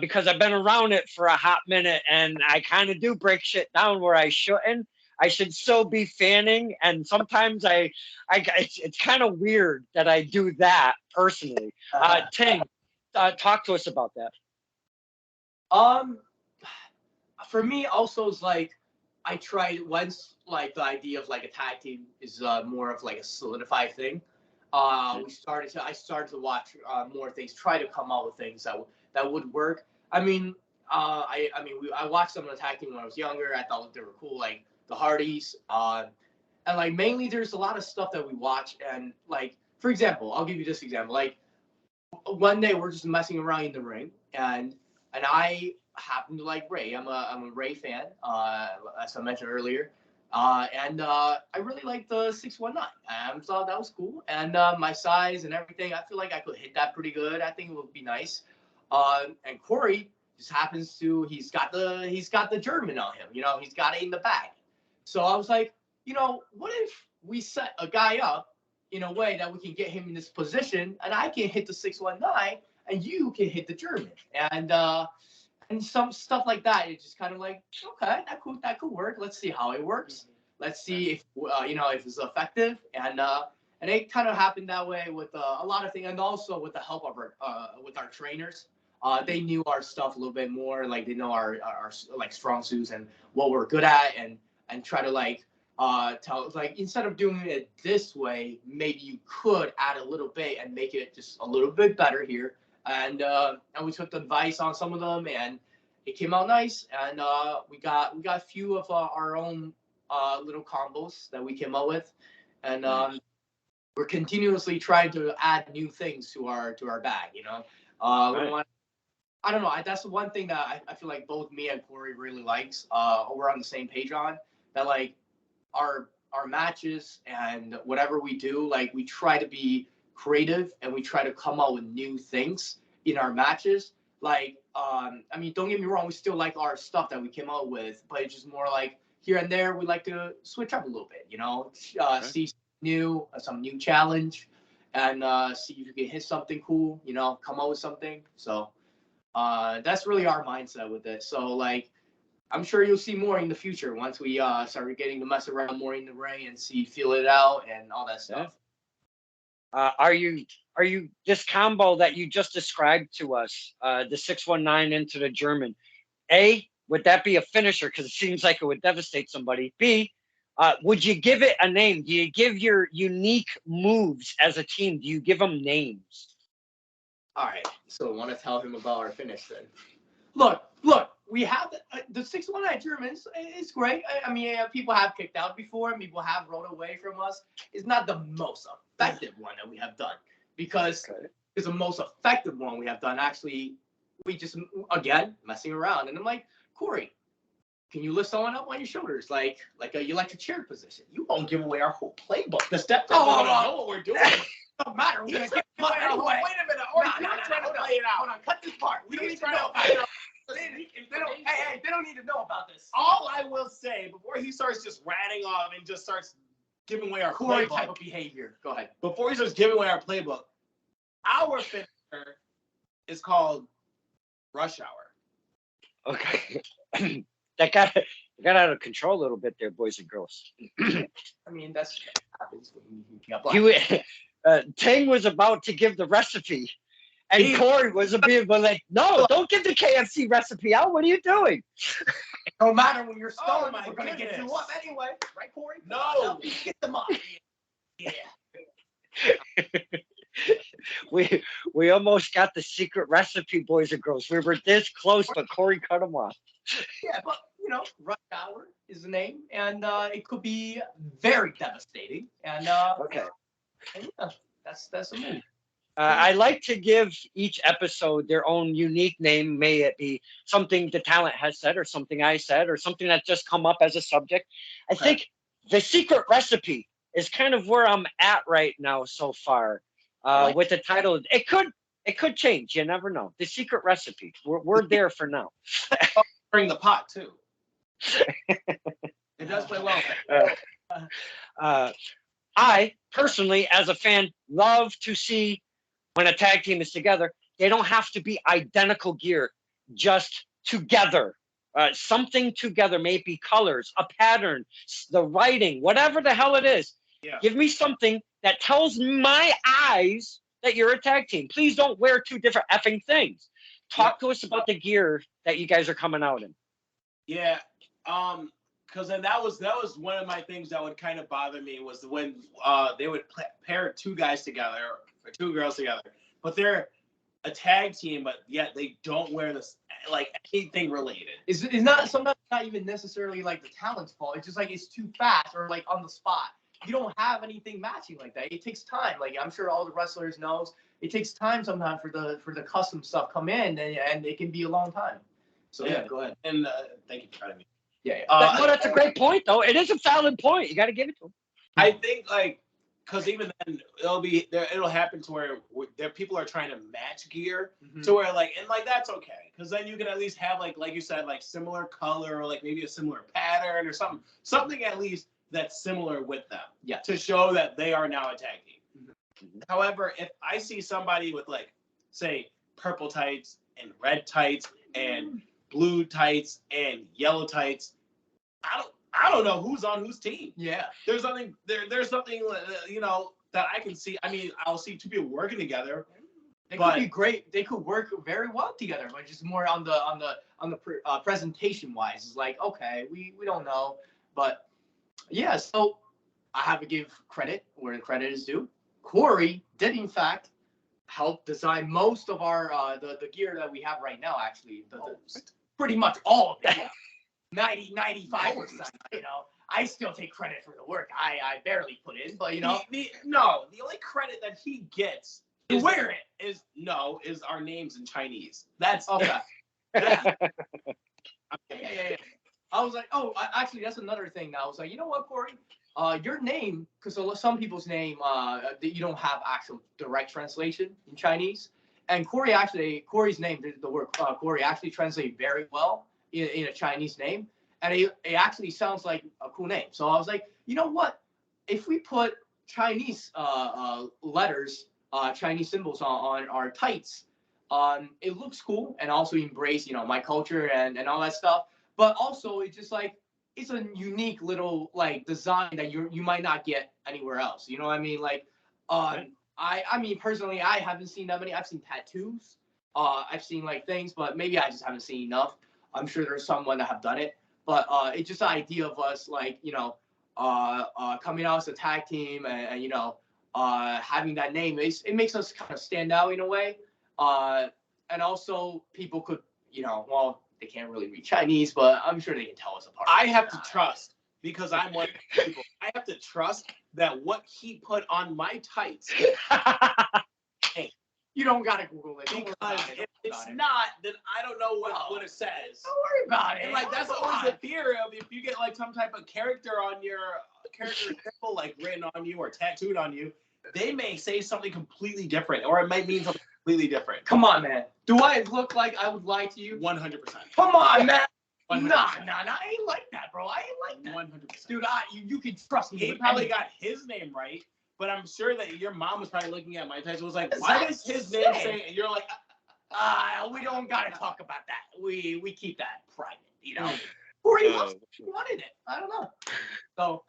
Because I've been around it for a hot minute, and I kind of do break shit down where I shouldn't. I should still be fanning, and sometimes it's kind of weird that I do that personally. Ting, talk to us about that. For me, also, is like I tried once, like the idea of like a tag team is more of like a solidified thing. I started to watch more things, try to come up with things that would work. I mean, I watched some of the tag team when I was younger. I thought they were cool, like the Hardys. And like mainly, there's a lot of stuff that we watch, and like for example, I'll give you this example. Like one day we're just messing around in the ring, and I happen to like Ray. I'm a Ray fan, as I mentioned earlier. And I really like the 619. I thought that was cool. And my size and everything, I feel like I could hit that pretty good. I think it would be nice. And Corey just happens to he's got the German on him. You know, he's got it in the bag. So I was like, you know, what if we set a guy up in a way that we can get him in this position, and I can hit the 619, and you can hit the German, and some stuff like that. It's just kind of like, okay, that could work. Let's see how it works. Let's see if if it's effective. And it kind of happened that way with a lot of things, and also with the help of our trainers. They knew our stuff a little bit more. Like they know our like strong suits and what we're good at, and try to like tell like instead of doing it this way, maybe you could add a little bit and make it just a little bit better here. And we took the advice on some of them, and it came out nice. And we got a few of our own little combos that we came up with, and we're continuously trying to add new things to our bag. You know, I don't know. That's the one thing that I feel like both me and Corey really likes. We're on the same page on that. Like our matches and whatever we do, like we try to be creative and we try to come out with new things in our matches. Like, I mean, don't get me wrong, we still like our stuff that we came out with, but it's just more like here and there, we like to switch up a little bit, you know, see some new challenge, and see if you can hit something cool, you know, come out with something. So that's really our mindset with it. So like, I'm sure you'll see more in the future once we start getting to mess around more in the ring and feel it out and all that stuff. Are you this combo that you just described to us, the 619 into the German? A, would that be a finisher? Because it seems like it would devastate somebody. B, would you give it a name? Do you give your unique moves as a team? Do you give them names? All right. So I want to tell him about our finish then. Look. We have the 619 Germans. It's great. I mean, people have kicked out before. People have rode away from us. It's not the most effective one that we have done because it's the most effective one we have done. Actually, we just, again, messing around. And I'm like, Corey, can you lift someone up on your shoulders? Like a electric chair position. You won't give away our whole playbook. The step that we know what we're doing. Don't matter. We're going to give away our whole. Wait a minute. Or you're trying to play it out. Hold on. Cut this part. We don't need to know about it. They don't need to know about this. All I will say before he starts just ratting off and just starts giving away our Corey playbook, type of behavior. Go ahead. Before he starts giving away our playbook, our finisher is called Rush Hour. Okay. that got out of control a little bit there, boys and girls. I mean, that happens when you got black. Ting was about to give the recipe, and He- Corey was being like, "No, don't give the KFC recipe out. What are you doing?" No matter when you're stoned, my we're gonna get you goodness. up anyway, right, Corey? No. Get them up. Yeah. We almost got the secret recipe, boys and girls. We were this close, but Corey cut him off. Yeah, but rush hour is the name, and it could be very devastating. And Okay. yeah, that's a move. I like to give each episode their own unique name. May it be something the talent has said, or something I said, or something that's just come up as a subject. I think the secret recipe is kind of where I'm at right now so far. With the title, it could change. You never know. The secret recipe. We're there for now. Bring the pot too. It does play well. I personally, as a fan, love to see when a tag team is together. They don't have to be identical gear, just together. Something together, maybe colors, a pattern, the writing, whatever the hell it is. Yeah. Give me something that tells my eyes that you're a tag team. Please don't wear two different effing things. Talk to us about the gear that you guys are coming out in. Yeah. Because then that was one of my things that would kind of bother me was when they would pair two guys together or two girls together, but they're a tag team, but yet they don't wear this like anything related. It's not sometimes not even necessarily like the talent's fault. It's just like it's too fast or like on the spot. You don't have anything matching like that. It takes time. Like I'm sure all the wrestlers knows. It takes time sometimes for the custom stuff come in, and it can be a long time. So yeah, go ahead. And thank you for cutting me. Yeah. No, that's a great point, though. It is a valid point. You got to give it to them. I think like because even then it'll happen to where there people are trying to match gear to where like and like that's okay because then you can at least have like you said like similar color or like maybe a similar pattern or something at least that's similar with them to show that they are now a tag team. However, if I see somebody with like say purple tights and red tights and blue tights and yellow tights, I don't know who's on whose team. Yeah. There's something that I can see. I mean, I'll see two people working together. They could be great. They could work very well together, but just more on the presentation wise. It's like okay, we don't know, but yeah. So I have to give credit where the credit is due. Corey did in fact help design most of our the gear that we have right now. Actually, pretty much all of it. 95%. I still take credit for the work. I barely put in, but the only credit that he gets to wear it is our names in Chinese. That's okay. yeah. Yeah. I was like, actually, that's another thing. Now I was like, you know what, Corey? Your name, because some people's name, you don't have actual direct translation in Chinese, and Corey's name, the word Corey actually translates very well in a Chinese name, and it actually sounds like a cool name. So I was like, you know what? If we put Chinese letters, Chinese symbols on our tights, it looks cool and also embrace my culture and all that stuff. But also it's just like it's a unique little like design that you might not get anywhere else. You know what I mean? Like I mean personally I haven't seen that many. I've seen tattoos. I've seen like things, but maybe I just haven't seen enough. I'm sure there's someone that have done it, but it's just the idea of us like coming out as a tag team and having that name. It makes us kind of stand out in a way, and also people could they can't really read Chinese, but I'm sure they can tell us apart. I have to trust because I'm one of the people. I have to trust that what he put on my tights. You don't gotta Google it. Because if it's not, then I don't know what it says. Don't worry about it. And like that's always the fear of if you get like some type of character on your character symbol like written on you or tattooed on you, they may say something completely different, or it might mean something completely different. Come on, man. Do I look like I would lie to you? 100%. Come on, man. 100%. Nah, I ain't like that, bro. I ain't like that. 100%. Dude, you can trust me. He probably got his name right, but I'm sure that your mom was probably looking at my text and was like, why does his name say? And you're like, we don't gotta talk about that. we keep that private, you know. Or he loves it. He wanted it. I don't know. So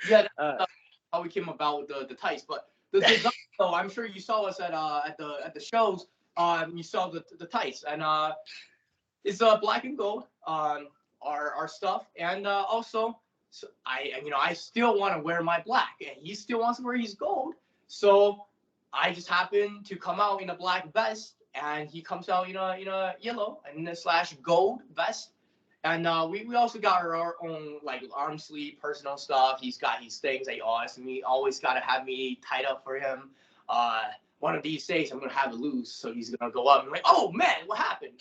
yeah, that's how we came about with the tights. But the design, though, I'm sure you saw us at the shows. You saw the tights, and it's black and gold. Our stuff, and also, so I still want to wear my black, and he still wants to wear his gold. So I just happen to come out in a black vest, and he comes out in a yellow and slash gold vest. And we also got our own like arm sleeve personal stuff. He's got his things that he always got to have me tied up for him. One of these days I'm gonna have it loose, so he's gonna go up and like, oh man, what happened?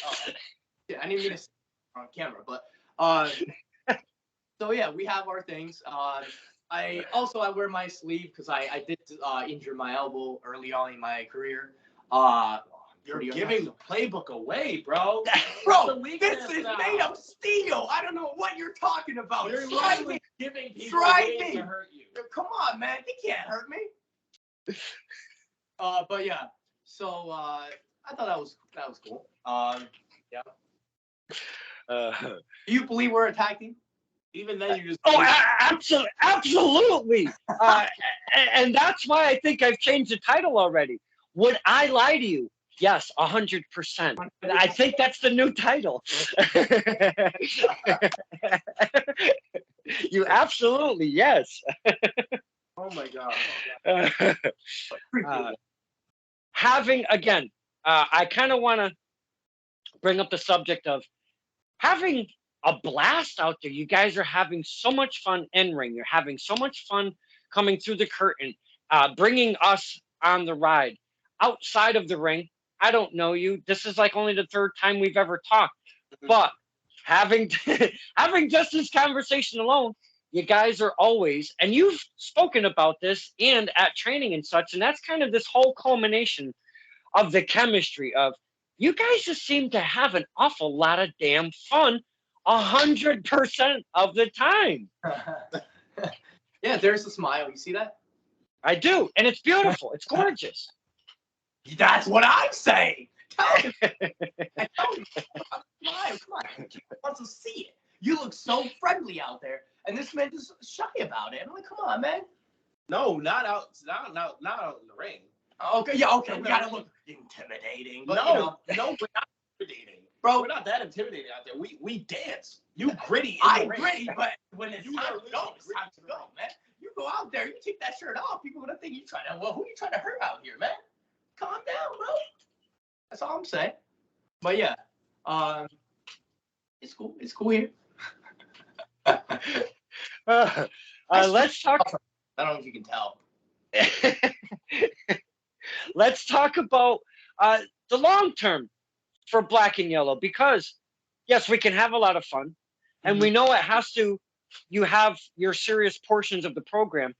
Yeah, I didn't mean to say it on camera, but so yeah, we have our things. I wear my sleeve because I did injure my elbow early on in my career. You're giving the playbook away, bro. Bro, this is made of steel. I don't know what you're talking about. You're Try me. giving people Try ways me. to hurt you. Come on, man. They can't hurt me. But yeah. So I thought that was cool. Yeah. Do you believe we're attacking? Even then, you just. Absolutely. And that's why I think I've changed the title already. Would I lie to you? Yes, 100%. I think that's the new title. You absolutely, yes. Oh my God. Having, again, I kind of want to bring up the subject of having a blast out there. You guys are having so much fun in ring. You're having so much fun coming through the curtain, bringing us on the ride. Outside of the ring, I don't know you. This is like only the third time we've ever talked. But having having just this conversation alone, you guys are always, and you've spoken about this and at training and such, and that's kind of this whole culmination of the chemistry of you guys just seem to have an awful lot of damn fun 100% of the time. Yeah, there's a smile. You see that? I do, and it's beautiful. It's gorgeous. That's what I'm saying. Tell him. I told you. Smile. Come on. He wants to see it. You look so friendly out there, and this man just shy about it. I'm like, come on, man. No, not out in the ring. Okay, yeah, okay. We gotta look intimidating. But, no, we're not intimidating. Bro, we're not that intimidating out there. We dance. You gritty. I'm gritty, but when it's You time are to go, it's time to go, man. You go out there, you take that shirt off, people gonna think you trying to. Well, who you trying to hurt out here, man? Calm down, bro. That's all I'm saying. But yeah, it's cool. It's cool here. Let's talk. I don't know if you can tell. Let's talk about the long term for Black and Yellow, because yes, we can have a lot of fun, and we know it has to. You have your serious portions of the program.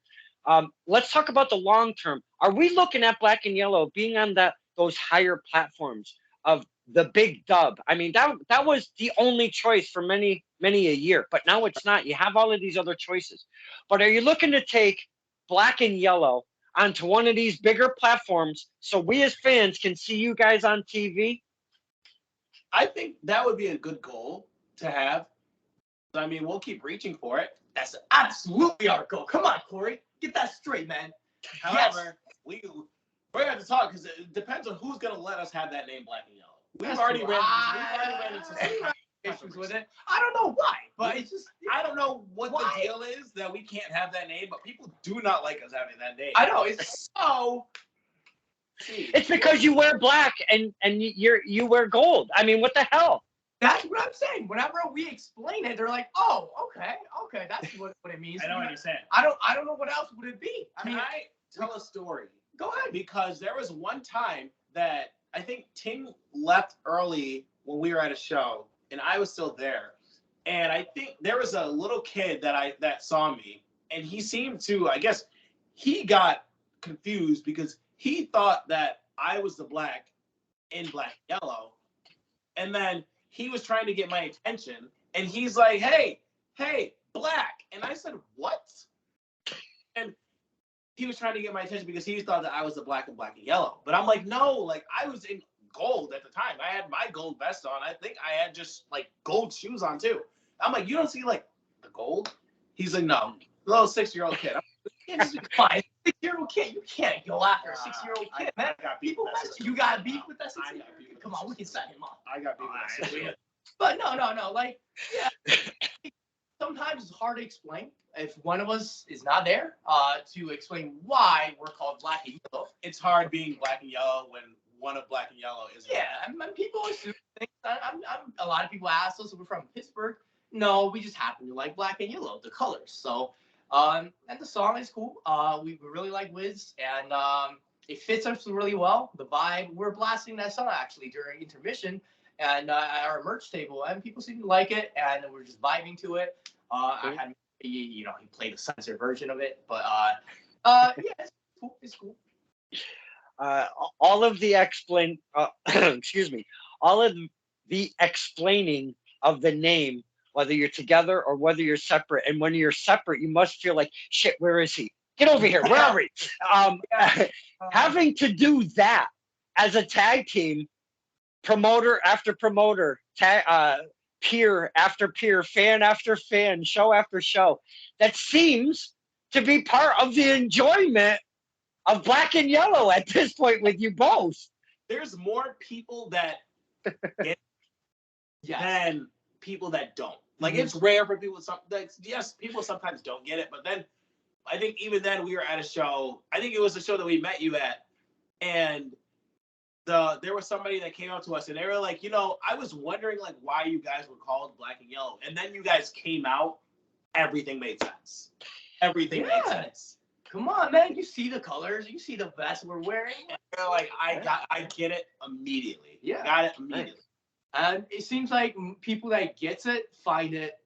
Let's talk about the long term. Are we looking at Black and Yellow being on those higher platforms of the big dub? I mean, that was the only choice for many a year, but now it's not. You have all of these other choices. But are you looking to take Black and Yellow onto one of these bigger platforms so we as fans can see you guys on TV? I think that would be a good goal to have. I mean, we'll keep reaching for it. That's absolutely our goal. Come on, Corey. Get that straight, man. However, we're going to have to talk because it depends on who's going to let us have that name, Black and Yellow. We've already ran into some issues with it. I don't know why, but it's just I don't know what the deal is that we can't have that name, but people do not like us having that name. I know, it's so. It's because you wear black and you wear gold. I mean, what the hell? That's what I'm saying. Whenever we explain it, they're like, "Oh, okay, that's what it means." I don't understand. I don't know what else would it be. Can I tell a story? Go ahead. Because there was one time that I think Ting left early when we were at a show, and I was still there. And I think there was a little kid that saw me, and he seemed to, I guess, he got confused because he thought that I was the black in Black and Yellow, and then he was trying to get my attention, and he's like, hey, black. And I said, what? And he was trying to get my attention because he thought that I was the black in Black and Yellow. But I'm like, no, like I was in gold at the time. I had my gold vest on. I think I had just like gold shoes on too. I'm like, you don't see like the gold? He's like, no, little 6-year-old kid. It's fine. 6-year-old kid, you can't go after a 6-year-old kid, man. People, you got beef with that 6-year-old kid? Come on, we can set him up. I got beef with that 6-year-old. But no, like, yeah. Sometimes it's hard to explain if one of us is not there to explain why we're called black and yellow. It's hard being black and yellow when one of black and yellow is. Yeah, I mean, people assume things. A lot of people ask us if we're from Pittsburgh. No, we just happen to like black and yellow, the colors. So, and the song is cool. We really like Wiz, and it fits us really well. The vibe. We're blasting that song actually during intermission and at our merch table, and people seem to like it, and we're just vibing to it. I had, he played a censored version of it, but yeah, it's cool. It's cool. All of the excuse me, all of the explaining of the name, whether you're together or whether you're separate, and when you're separate, you must feel like, shit, where is he? Get over here, where are we? Having to do that as a tag team, promoter after promoter, peer after peer, fan after fan, show after show, that seems to be part of the enjoyment of black and yellow at this point with you both. There's more people that get than people that don't. Like, it's rare for people. Yes, people sometimes don't get it, but then I think even then we were at a show. I think it was the show that we met you at, and there was somebody that came up to us and they were like, I was wondering like why you guys were called black and yellow, and then you guys came out, everything made sense. Everything made sense. Come on, man! You see the colors, you see the vest we're wearing. And they're like, I get it immediately. Yeah, got it immediately. And it seems like people that gets it find it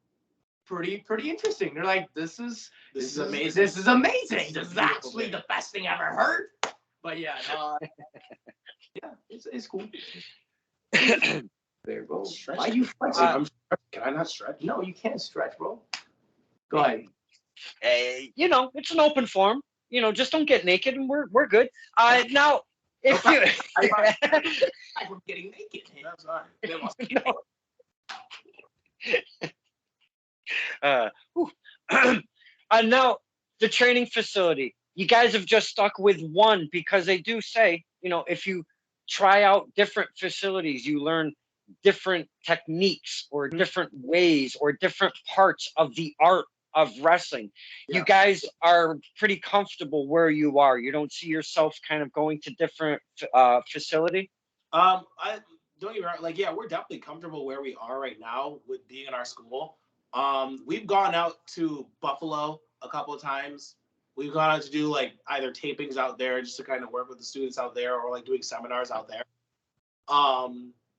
pretty interesting. They're like, this is amazing. This is amazing. This is actually the best thing I ever heard. But yeah, yeah, it's cool. There you go. Why you flexing? Can I not stretch? No, you can't stretch, bro. Go ahead. It's an open forum. Just don't get naked and we're good. Now, if you I'm getting naked. That's fine. Now the training facility. You guys have just stuck with one because they do say, if you try out different facilities, you learn different techniques or different ways or different parts of the art of wrestling. Yeah. You guys are pretty comfortable where you are. You don't see yourself kind of going to different facility? I don't get me wrong. Like, yeah, we're definitely comfortable where we are right now with being in our school. We've gone out to Buffalo a couple of times. We've gone out to do like either tapings out there just to kind of work with the students out there, or like doing seminars out there.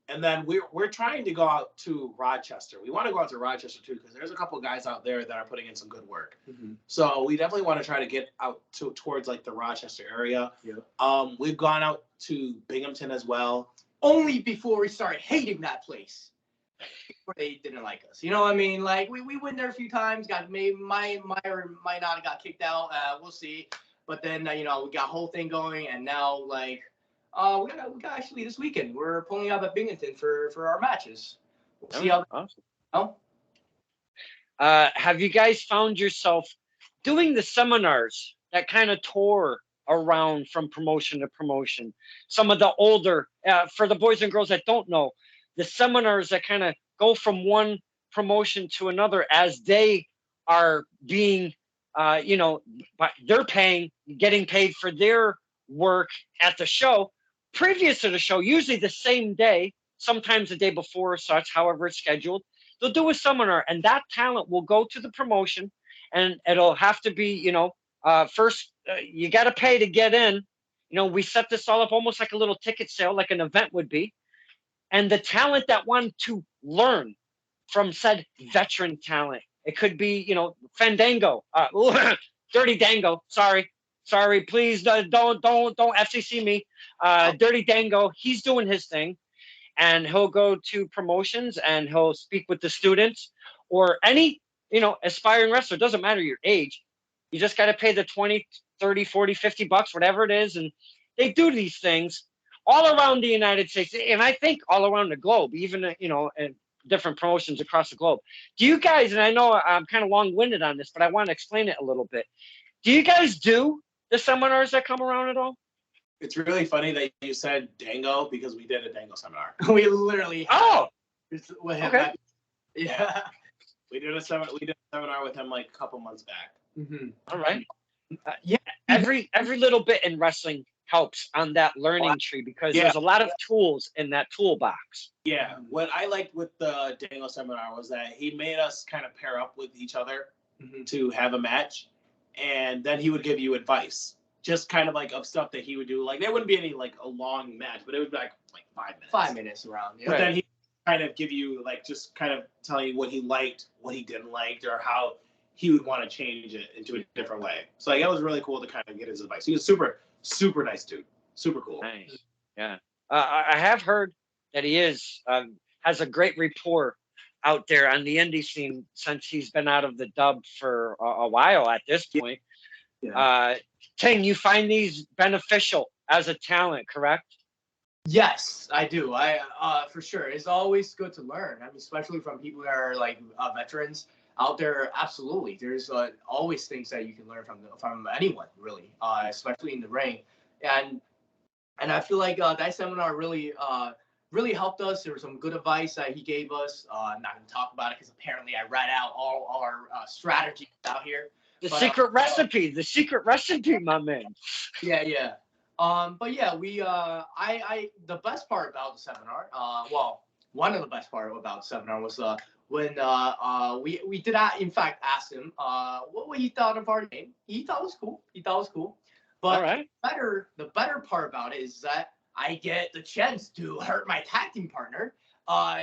And then we're trying to go out to Rochester. We want to go out to Rochester too, because there's a couple of guys out there that are putting in some good work. Mm-hmm. So we definitely want to try to get out towards like the Rochester area. Yeah. We've gone out to Binghamton as well. Only before we started hating that place. Before they didn't like us. You know what I mean? Like we went there a few times, got might not have got kicked out. We'll see. But then we got a whole thing going, and now like we got actually this weekend we're pulling up at Binghamton for our matches. We'll see how. Awesome. Have you guys found yourself doing the seminars that kind of tour around from promotion to promotion? Some of the older, for the boys and girls that don't know, the seminars that kind of go from one promotion to another as they are being, they're getting paid for their work at the show, previous to the show, usually the same day, sometimes the day before or such, however it's scheduled. They'll do a seminar, and that talent will go to the promotion, and it'll have to be, first, you got to pay to get in. We set this all up almost like a little ticket sale, like an event would be. And the talent that want to learn from said veteran talent, it could be, Fandango, Dirty Dango. Sorry, please don't FCC me. Dirty Dango, he's doing his thing, and he'll go to promotions and he'll speak with the students, or any, aspiring wrestler. Doesn't matter your age. You just got to pay the 20, 30, 40, $50, whatever it is. And they do these things all around the United States, and I think all around the globe, even in different promotions across the globe. Do you guys? And I know I'm kind of long-winded on this, but I want to explain it a little bit. Do you guys do the seminars that come around at all? It's really funny that you said Dango because we did a Dango seminar. We literally. Oh, Okay. Yeah. We did a seminar with him like a couple months back. Mm-hmm. all right. Yeah. Every little bit in wrestling helps on that learning tree because there's a lot of tools in that toolbox. Yeah, what I liked with the Dango seminar was that he made us kind of pair up with each other to have a match, and then he would give you advice, just kind of like of stuff that he would do. Like there wouldn't be any like a long match, but it would be like 5 minutes. 5 minutes around. Yeah. But then he kind of give you like just kind of tell you what he liked, what he didn't like, or how he would want to change it into a different way. So like, it was really cool to kind of get his advice. He was super, super nice dude. Super cool. Nice. Yeah. I have heard that he has a great rapport out there on the indie scene since he's been out of the dub for a while at this point. Yeah. Ting, you find these beneficial as a talent, correct? Yes, I do. I for sure. It's always good to learn. I mean, especially from people that are like veterans out there. Absolutely, there's always things that you can learn from anyone, really, especially in the ring. And I feel like that seminar really helped us. There was some good advice that he gave us. I'm not going to talk about it because apparently I read out all our strategies out here. The secret recipe, my man. Yeah. But yeah, we the best part about the seminar, one of the best part about the seminar was when we did in fact ask him what he thought of our game. He thought it was cool. But all right. the better part about it is that I get the chance to hurt my tag team partner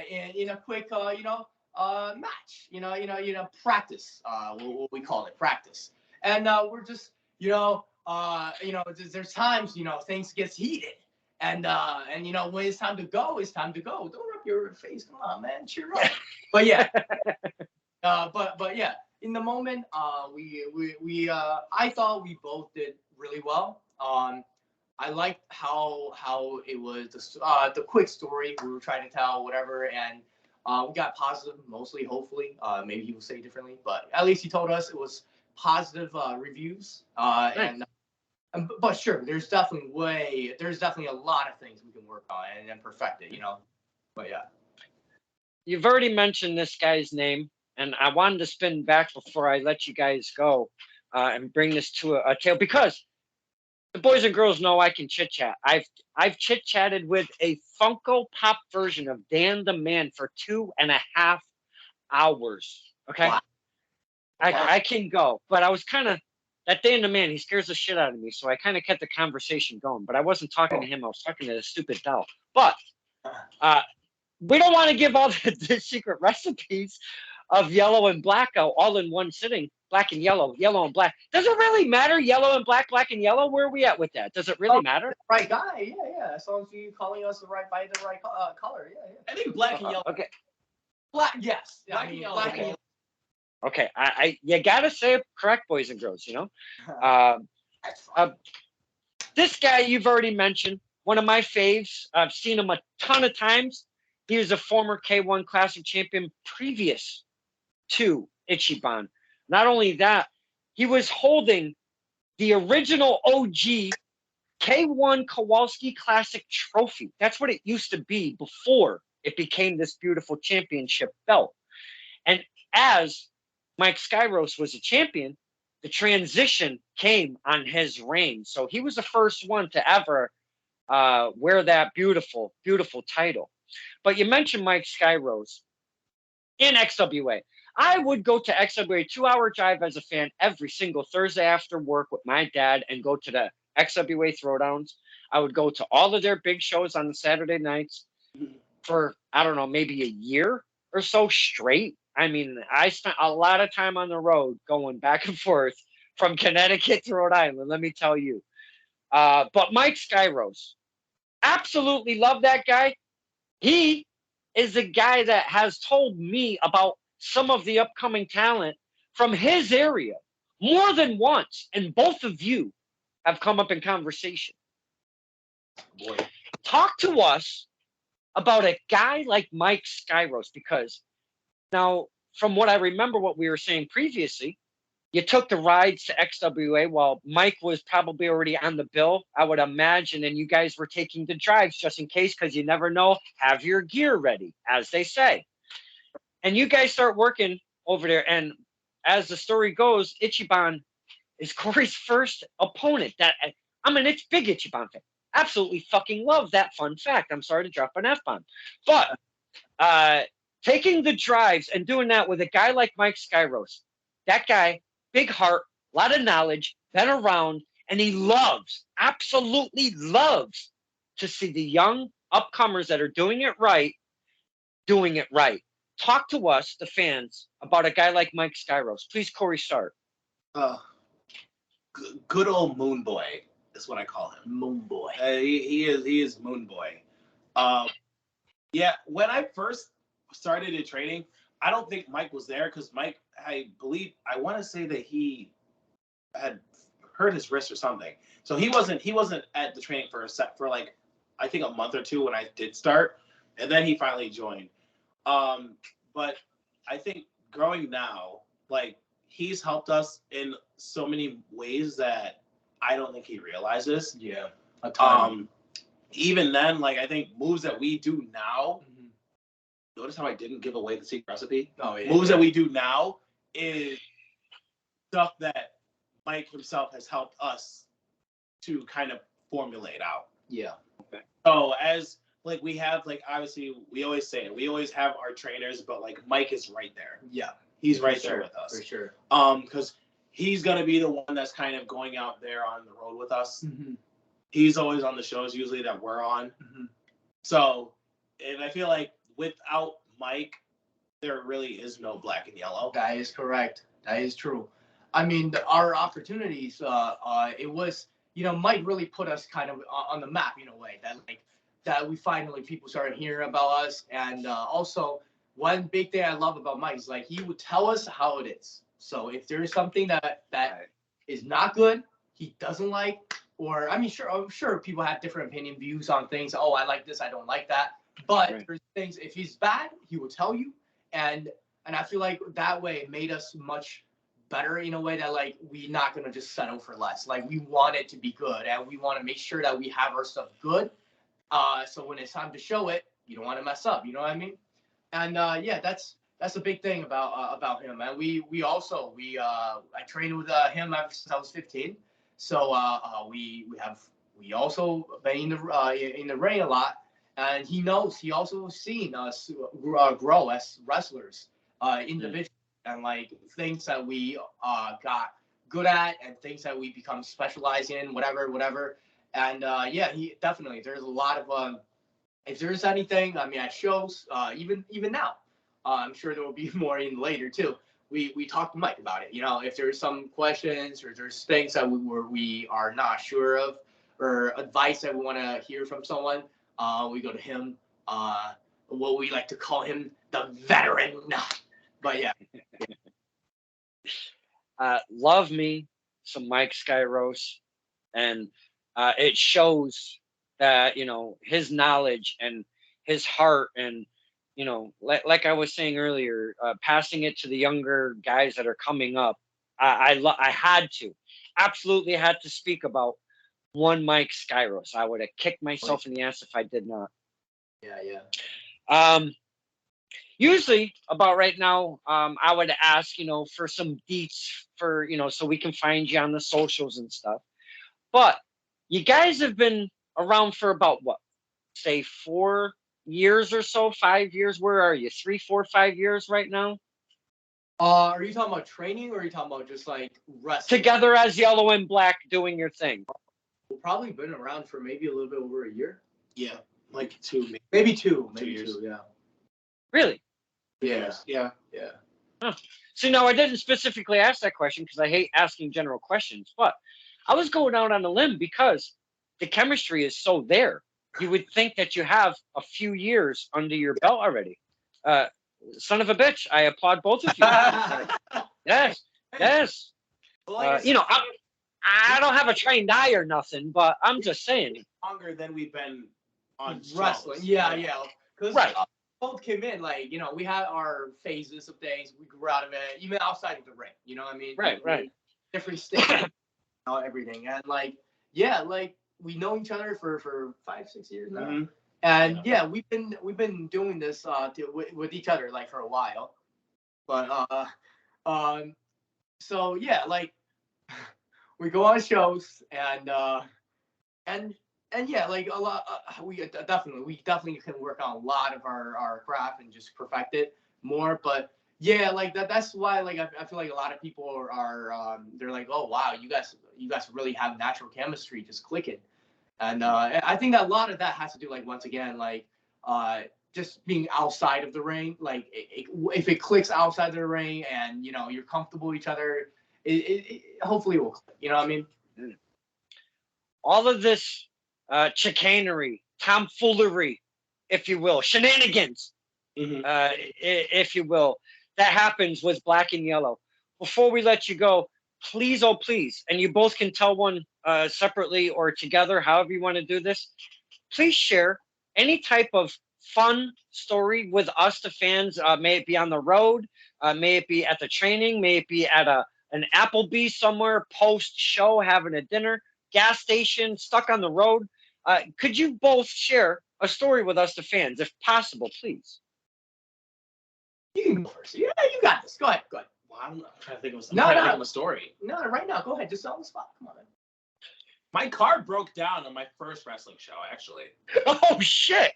in a quick match. Practice. What we call it, practice. And we're just there's times things gets heated. And when it's time to go, it's time to go. Don't rub your face. Come on, man, cheer up. But yeah, but yeah, in the moment, I thought we both did really well. I liked how it was the quick story we were trying to tell, whatever, and we got positive, mostly, hopefully. Maybe he will say differently, but at least he told us it was positive reviews. Nice. But sure, there's definitely a lot of things we can work on and perfect it, But yeah. You've already mentioned this guy's name, and I wanted to spin back before I let you guys go and bring this to a tail because the boys and girls know I can chit chat. I've chit chatted with a Funko Pop version of Dan the Man for 2.5 hours. Okay, wow. I can go, but I was kind of that Dan the Man. He scares the shit out of me, so I kind of kept the conversation going. But I wasn't talking to him. I was talking to the stupid doll. But we don't want to give all the secret recipes of yellow and black all in one sitting. Black and yellow and black. Does it really matter? Yellow and black and yellow? Where are we at with that? Does it really matter? Right guy, yeah. As long as you're calling us by the right color, yeah. I think black and yellow. Okay. Black, yes. Black and yellow. Okay, you gotta say it correct, boys and girls. This guy you've already mentioned, one of my faves. I've seen him a ton of times. He was a former K1 Classic champion previous to Ichiban. Not only that, he was holding the original OG K1 Kowalski Classic trophy. That's what it used to be before it became this beautiful championship belt. And as Mike Skyros was a champion, the transition came on his reign. So he was the first one to ever wear that beautiful, beautiful title. But you mentioned Mike Skyros in XWA. I would go to XWA 2-hour drive as a fan every single Thursday after work with my dad and go to the XWA Throwdowns. I would go to all of their big shows on the Saturday nights for, I don't know, maybe a year or so straight. I mean, I spent a lot of time on the road going back and forth from Connecticut to Rhode Island, let me tell you. But Mike Skyros, absolutely love that guy. He is the guy that has told me about some of the upcoming talent from his area more than once, and both of you have come up in conversation. Boy. talk to us about a guy like Mike Skyros, because now, from what I remember, what we were saying previously, you took the rides to XWA while Mike was probably already on the bill, I would imagine, and you guys were taking the drives just in case, because you never know. Have your gear ready, as they say. And you guys start working over there, and as the story goes, Ichiban is Corey's first opponent. That I'm an big Ichiban fan. Absolutely fucking love that fun fact. I'm sorry to drop an F-bomb. But taking the drives and doing that with a guy like Mike Skyros, that guy, big heart, a lot of knowledge, been around, and he loves, absolutely loves to see the young upcomers that are doing it right, doing it right. Talk to us, the fans, about a guy like Mike Skyros. Please, Corey, start. Good old Moon Boy is what I call him. Moon Boy. He is Moon Boy. Yeah, when I first started in training, I don't think Mike was there because Mike, I want to say that he had hurt his wrist or something. So he wasn't at the training for like I think a month or two when I did start, and then he finally joined. But I think growing now, like he's helped us in so many ways that I don't think he realizes. Yeah, a ton. Even then, like I think moves that we do now. Notice how I didn't give away the secret recipe? Oh, yeah. Moves that we do now is stuff that Mike himself has helped us to kind of formulate out. Yeah. Okay. So as like we have like obviously we always say it, we always have our trainers, but like Mike is right there. Yeah. He's right there with us. For sure. Because he's gonna be the one that's kind of going out there on the road with us. Mm-hmm. He's always on the shows usually that we're on. Mm-hmm. So, and I feel like without Mike, there really is no black and yellow. That is correct. That is true. I mean, our opportunities, it was, Mike really put us kind of on the map in a way that we finally, people started hearing about us. And also, one big thing I love about Mike is like, he would tell us how it is. So if there is something that is not good, he doesn't like, or I'm sure people have different views on things. Oh, I like this, I don't like that. But there's things, if he's bad, he will tell you. And I feel like that way it made us much better in a way that like we're not gonna just settle for less. Like we want it to be good, and we want to make sure that we have our stuff good. So when it's time to show it, you don't want to mess up. You know what I mean? And yeah, that's a big thing about him. And I trained with him ever since I was 15. So we also been in the ring a lot. And he also seen us grow as wrestlers individually, and like things that we got good at and things that we become specialized in, whatever. And yeah, he definitely, there's a lot of, if there's anything, I mean, at shows, even now, I'm sure there will be more in later too. We talk to Mike about it. If there's some questions or there's things that we are not sure of, or advice that we want to hear from someone, we go to him. What we like to call him, the veteran. But yeah. Love me some Mike Skyros, and it shows that his knowledge and his heart, and like I was saying earlier, passing it to the younger guys that are coming up. I had to, absolutely had to speak about one Mike Skyros. I would have kicked myself in the ass if I did not. Yeah. Usually about right now, I would ask, for some deets for, so we can find you on the socials and stuff. But you guys have been around for about what, say 4 years or so, 5 years? Where are you? 3, 4, 5 years right now? Are you talking about training, or are you talking about just like wrestling? Together as Yellow and Black doing your thing. We've probably been around for maybe a little bit over a year. Yeah, like 2, maybe 2 years. Yeah. Really? Yeah. Huh. See, now I didn't specifically ask that question because I hate asking general questions, but I was going out on a limb because the chemistry is so there. You would think that you have a few years under your belt already. Son of a bitch, I applaud both of you. Yes. Well, I don't have a trained eye or nothing, but I'm just saying. Longer than we've been on wrestling. shows. Yeah. Because Right. both came in like, we had our phases of things. We grew out of it, even outside of the ring. You know what I mean? Right. Different stages, everything, and like, yeah, like we know each other for 5-6 years now. Mm-hmm. And yeah, we've been doing this with each other like for a while, but so yeah, like we go on shows and yeah, like a lot. We definitely can work on a lot of our craft and just perfect it more. But yeah, like that's why like I feel like a lot of people are they're like, oh wow, you guys really have natural chemistry, just clicking. And I think a lot of that has to do, like, once again, like just being outside of the ring. Like if it clicks outside the ring and you're comfortable with each other, it hopefully will click. You know what I mean? All of this chicanery, tomfoolery, if you will, shenanigans, Mm-hmm. if you will, that happens with Black and Yellow. Before we let you go, please, oh please, and you both can tell one separately or together, however you want to do this. Please share any type of fun story with us, the fans. May it be on the road, may it be at the training, may it be at an Applebee's somewhere, post show, having a dinner, gas station, stuck on the road. Could you both share a story with us, the fans, if possible, please? You can go first. Yeah, you got this. Go ahead. Well, I'm trying to think of, a story. No, right now. Go ahead. Just on the spot. Come on, man. My car broke down on my first wrestling show, actually. Oh shit!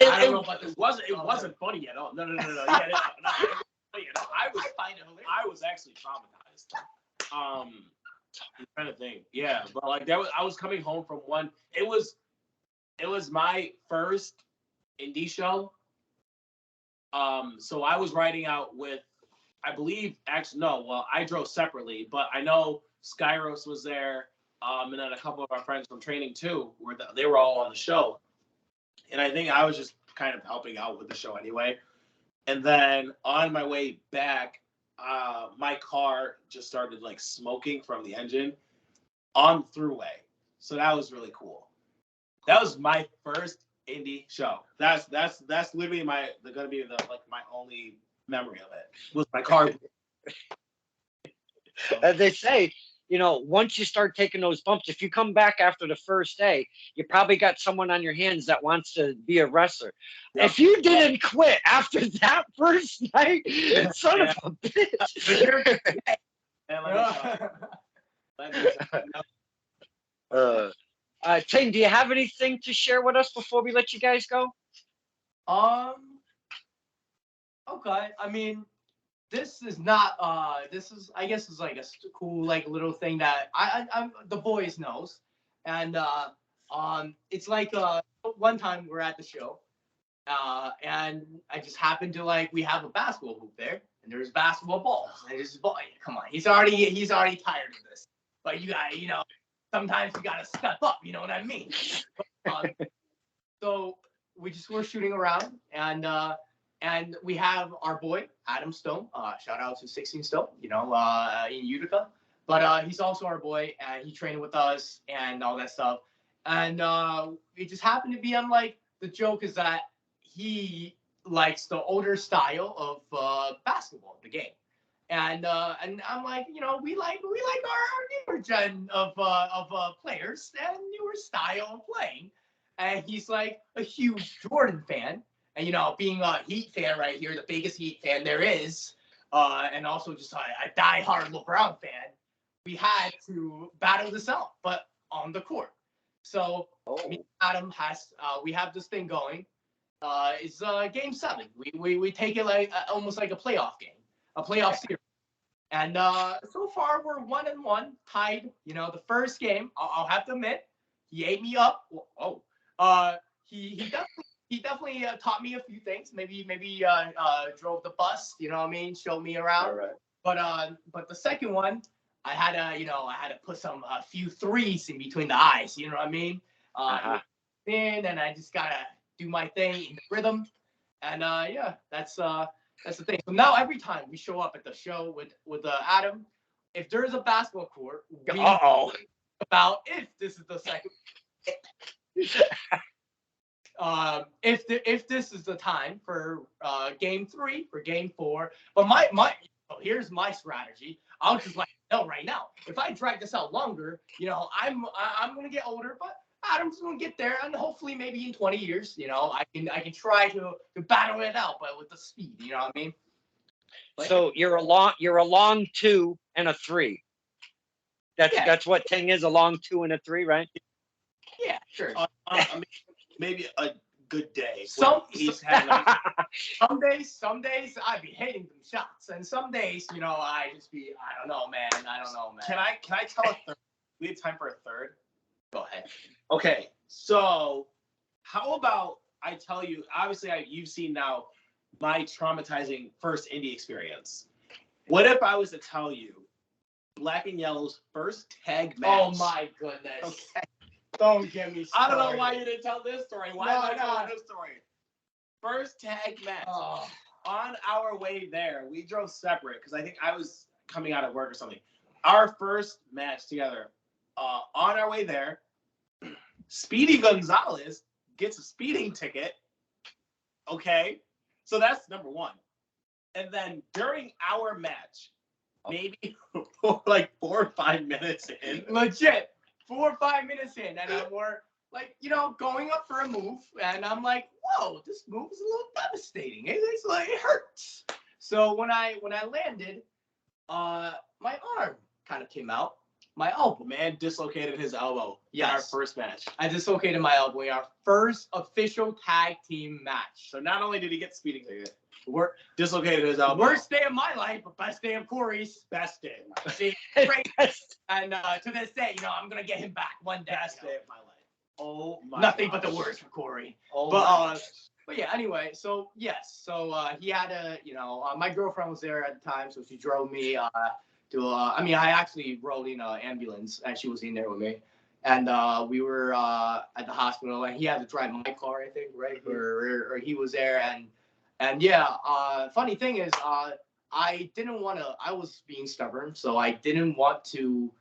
I don't know about this. It wasn't funny at all. No. Yeah, no, I was actually traumatized. I'm trying to think. Yeah, but like I was coming home from one. It was my first indie show. So I was riding out with, I believe, actually no. Well, I drove separately, but I know Skyros was there. And then a couple of our friends from training too, they were all on the show. And I think I was just kind of helping out with the show anyway. And then on my way back, my car just started like smoking from the engine on the throughway. So that was really cool. That was my first indie show. That's literally gonna be my only memory of it was my car. As they say, once you start taking those bumps, if you come back after the first day, you probably got someone on your hands that wants to be a wrestler. Yep. If you didn't quit after that first night, son of a bitch. Ting, do you have anything to share with us before we let you guys go? Okay. I mean, this is not I guess is like a cool like little thing that I'm the boys knows. And it's like one time we're at the show and I just happened to like we have a basketball hoop there and there's basketball balls and this boy, come on, he's already tired of this, but you got sometimes you gotta step up, you know what I mean? So we're shooting around and we have our boy, Adam Stone. Shout out to 16 Stone, in Utica. But he's also our boy, and he trained with us and all that stuff. And it just happened to be on, like, the joke is that he likes the older style of basketball, the game. And I'm like, we like our newer gen of players and newer style of playing. And he's like a huge Jordan fan. And, being a Heat fan right here, the biggest Heat fan there is, and also just a diehard LeBron fan, we had to battle this out, but on the court. So me and Adam we have this thing going. It's game 7. We take it like almost like a playoff game, a playoff series. And so far we're 1-1, tied. The first game, I'll have to admit, he ate me up. He definitely taught me a few things. Maybe drove the bus. You know what I mean? Showed me around. Right. But the second one, I had to put a few threes in between the eyes. You know what I mean? And I just gotta do my thing in the rhythm. And yeah, that's the thing. So now every time we show up at the show with Adam, if there is a basketball court, we about if this is the second. if this is the time for game 3, for game 4, but here's my strategy. I'll just let you know right now. If I drag this out longer, I'm gonna get older, but Adam's gonna get there, and hopefully maybe in 20 years, I can try to battle it out, but with the speed, you know what I mean? But, so you're a long 2 and a 3. That's what Ting is, a long 2 and a 3, right? Yeah, sure. Maybe a good day. Some He's having some days I be hitting them shots, and some days, I just be, I don't know, man. Can I tell a third? We have time for a third. Go ahead. Okay, so how about I tell you? Obviously, you've seen now my traumatizing first indie experience. What if I was to tell you Black and Yellow's first tag match? Oh my goodness. Okay. Don't get me started. I don't know why you didn't tell this story. Why am I telling this story? First tag match. Oh. On our way there, we drove separate because I think I was coming out of work or something. Our first match together. On our way there, Speedy Gonzalez gets a speeding ticket. Okay, so that's number one. And then during our match, maybe like 4 or 5 minutes in, Legit, 4 or 5 minutes in, and we're like, going up for a move, and I'm like, whoa, this move is a little devastating. It's like, it hurts. So when I landed, my arm kind of came out. My elbow. Man dislocated his elbow in our first match. I dislocated my elbow in our first official tag team match. So not only did he get the speeding ticket, dislocated his elbow. Worst day of my life, but best day of Corey's. Best day of my life. See, great. And to this day, I'm going to get him back one day. Best day of my life. Oh my Nothing but the worst for Corey. Oh but yeah, anyway, so yes. So he had a, my girlfriend was there at the time, so she drove me I actually rode in an ambulance, and she was in there with me. And we were at the hospital, and he had to drive my car, I think, right? Or he was there, and yeah. Funny thing is, I didn't want to. I was being stubborn, so I didn't want to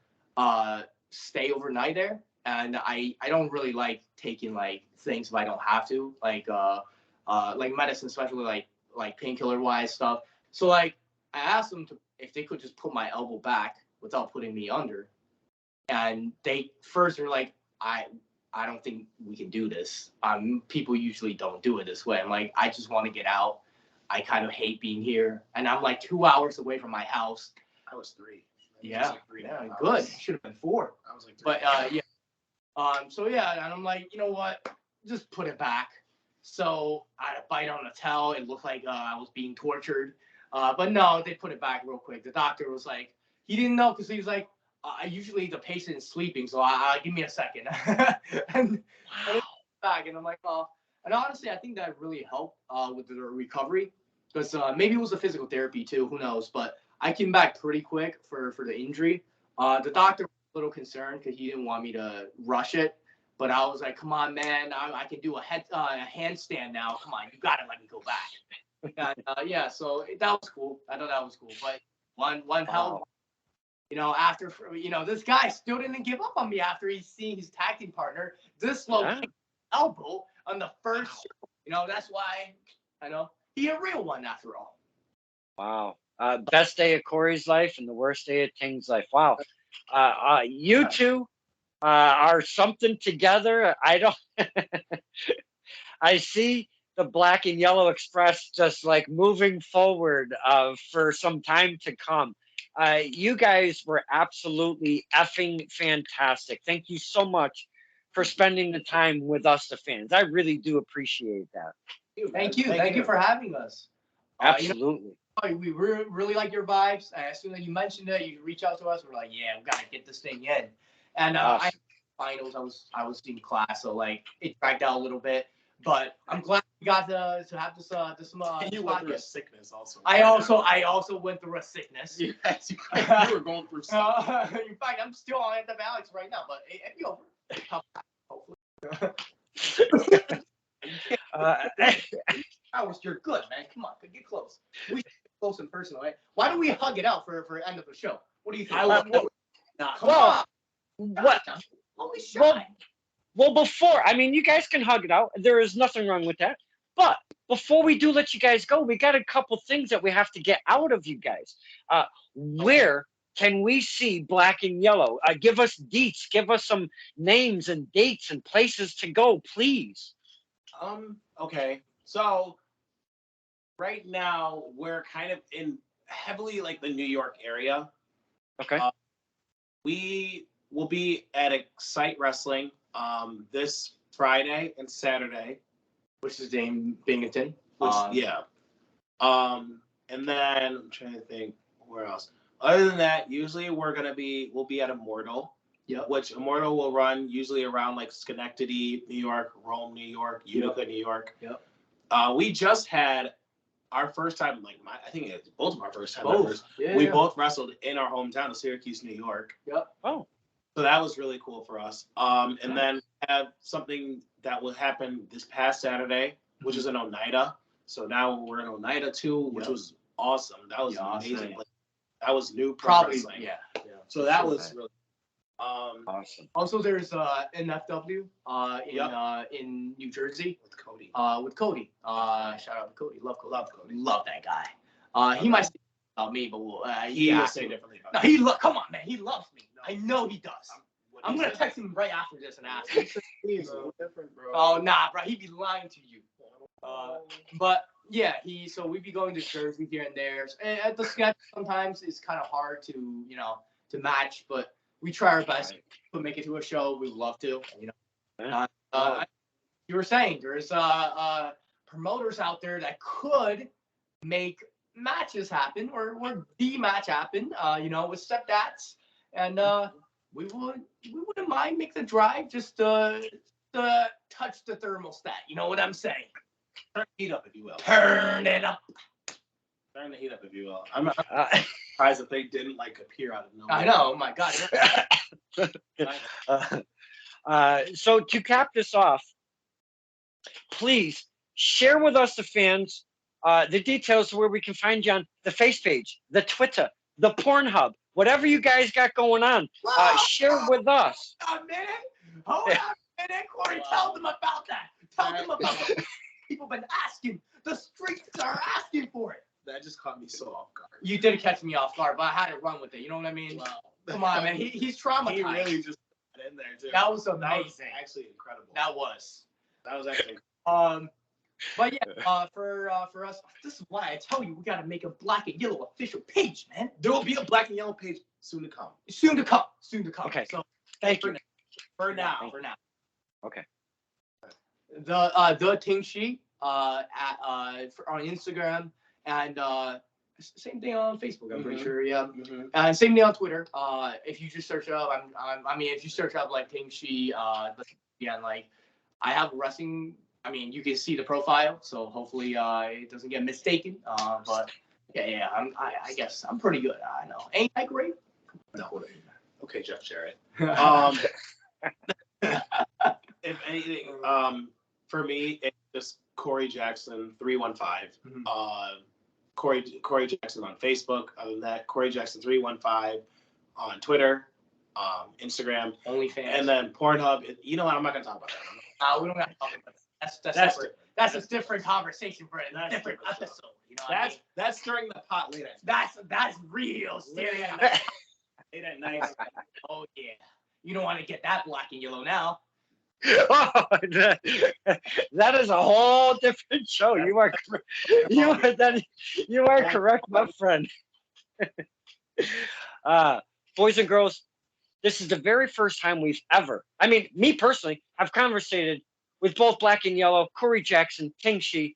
stay overnight there. And I don't really like taking like things if I don't have to, like medicine, especially like painkiller wise stuff. So like I asked them if they could just put my elbow back without putting me under. And they first were like, I don't think we can do this. People usually don't do it this way. I'm like, I just want to get out. I kind of hate being here. And I'm like 2 hours away from my house. I was 3. Yeah, good. Should have been 4. I was like 3. But yeah. So yeah, and I'm like, you know what? Just put it back. So I had a bite on the towel. It looked like I was being tortured. But no, they put it back real quick. The doctor was like, he didn't know because he was like, usually the patient is sleeping, so give me a second. and back, and I'm like, oh. And honestly, I think that really helped with the recovery because maybe it was the physical therapy too. Who knows? But I came back pretty quick for the injury. The doctor was a little concerned because he didn't want me to rush it. But I was like, come on, man, I can do a handstand now. Come on, you got to let me go back. And, yeah, so that was cool. I thought that was cool. But one hell, after, this guy still didn't give up on me after he's seen his tag team partner dislocate elbow on the first show. That's why, he a real one after all. Wow. Best day of Corey's life and the worst day of Ting's life. Wow. You two are something together. I see the Black and Yellow Express just like moving forward for some time to come. You guys were absolutely effing fantastic. Thank you so much for spending the time with us, the fans. I really do appreciate that. Thank you. Thank you for having us. Absolutely. We really like your vibes. As soon as you mentioned it, you reach out to us. We're like, yeah, we gotta get this thing in. And finals, I was in class, so like it dragged out a little bit. But I'm glad we got to have this. And you went through a sickness also. I also went through a sickness. You were going through something. In fact, I'm still on antibiotics right now, but it'll be over. Hopefully. You're good, man. Come on, get close. We should get close in person, right? Why don't we hug it out for end of the show? What do you think? What? Well, I mean, you guys can hug it out. There is nothing wrong with that. But before we do let you guys go, we got a couple things that we have to get out of you guys. Where can we see Black and Yellow? Give us deets. Give us some names and dates and places to go, please. Okay. So right now we're kind of in heavily like the New York area. Okay. We will be at Excite Wrestling this Friday and Saturday, which is in Binghamton. Yeah. And then I'm trying to think where else. Other than that, usually we'll be at Immortal. Yep. Which Immortal will run usually around like Schenectady, New York, Rome, New York, Utica, New York. Yep. We just had our first time, I think it's both of our first time both. Yeah, we both wrestled in our hometown of Syracuse, New York. Yep. Oh. So that was really cool for us. And then we have something that will happen this past Saturday, which is in Oneida. So now we're in Oneida too, which was awesome. That was amazing. Like, that was new pro wrestling. Yeah. So that was really awesome. Also, there's NFW in New Jersey with Cody. Shout out to Cody. Love Cody. Love that guy. He might say about me, but he will say differently about me. Come on, man. He loves me. No, I know he does. I'm gonna text him right after this and ask him. He's different, bro. Oh nah, bro. He'd be lying to you. But yeah, so we'd be going to Jersey here and there. And at the sketch, sometimes it's kind of hard to match, but we try our best to make it to a show. We would love to. You were saying there's promoters out there that could make matches happen or the match happen. With stepdads, and we wouldn't mind make the drive just to touch the thermostat. You know what I'm saying? Turn the heat up, if you will. Turn it up. Turn the heat up, if you will. I'm surprised if they didn't appear out of nowhere. I know. Oh my God. So to cap this off, please share with us, the fans, the details where we can find you on the face page, the Twitter, the Pornhub, whatever you guys got going on. Share with us. Hold on a minute, Corey. Tell them about that. Tell them about what people been asking. The streets are asking for it. That just caught me so off guard. You did catch me off guard, but I had to run with it. You know what I mean? Wow. Come on, man. He's traumatized. He really just got in there too. That was amazing. That was actually incredible. That was actually. But yeah, for us, this is why I tell you we gotta make a Black and Yellow official page, man. There will be a Black and Yellow page soon to come. Soon to come. Okay. So thank you. For now. Okay. The Ting on Instagram and same thing on Facebook. I'm pretty sure. Yeah. Mm-hmm. And same thing on Twitter. If you just search up, if you search up Ting I have wrestling. You can see the profile, so hopefully it doesn't get mistaken. But yeah, I guess I'm pretty good. I know. Ain't I great? No. Okay, Jeff Jarrett. If anything, for me, it's just Corey Jackson 315. Corey Jackson on Facebook. Other than that, Corey Jackson 315 on Twitter, Instagram, OnlyFans, and then Pornhub. You know what? I'm not gonna talk about that. We don't have to talk about that. That's separate. That's a different conversation for a different episode. You know that's during the pot later. That's real serious. Late at night. Oh yeah. You don't want to get that Black and Yellow now. Oh, that is a whole different show. You are correct, my friend. Boys and girls, this is the very first time we've ever, me personally, have conversated with both Black and Yellow, Corey Jackson, Ting Shi.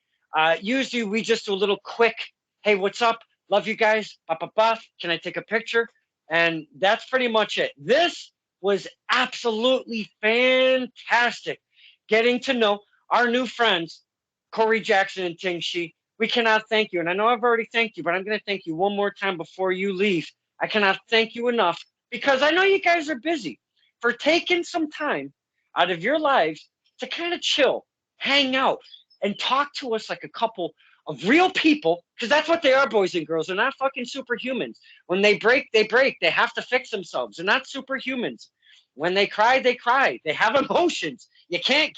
Usually we just do a little quick, hey, what's up? Love you guys. Can I take a picture? And that's pretty much it. This was absolutely fantastic. Getting to know our new friends, Corey Jackson and Ting Shi. We cannot thank you. And I know I've already thanked you, but I'm going to thank you one more time before you leave. I cannot thank you enough because I know you guys are busy for taking some time out of your lives to kind of chill, hang out, and talk to us like a couple of real people, because that's what they are, boys and girls. They're not fucking superhumans. When they break, they break. They have to fix themselves. They're not superhumans. When they cry, they cry. They have emotions. You can't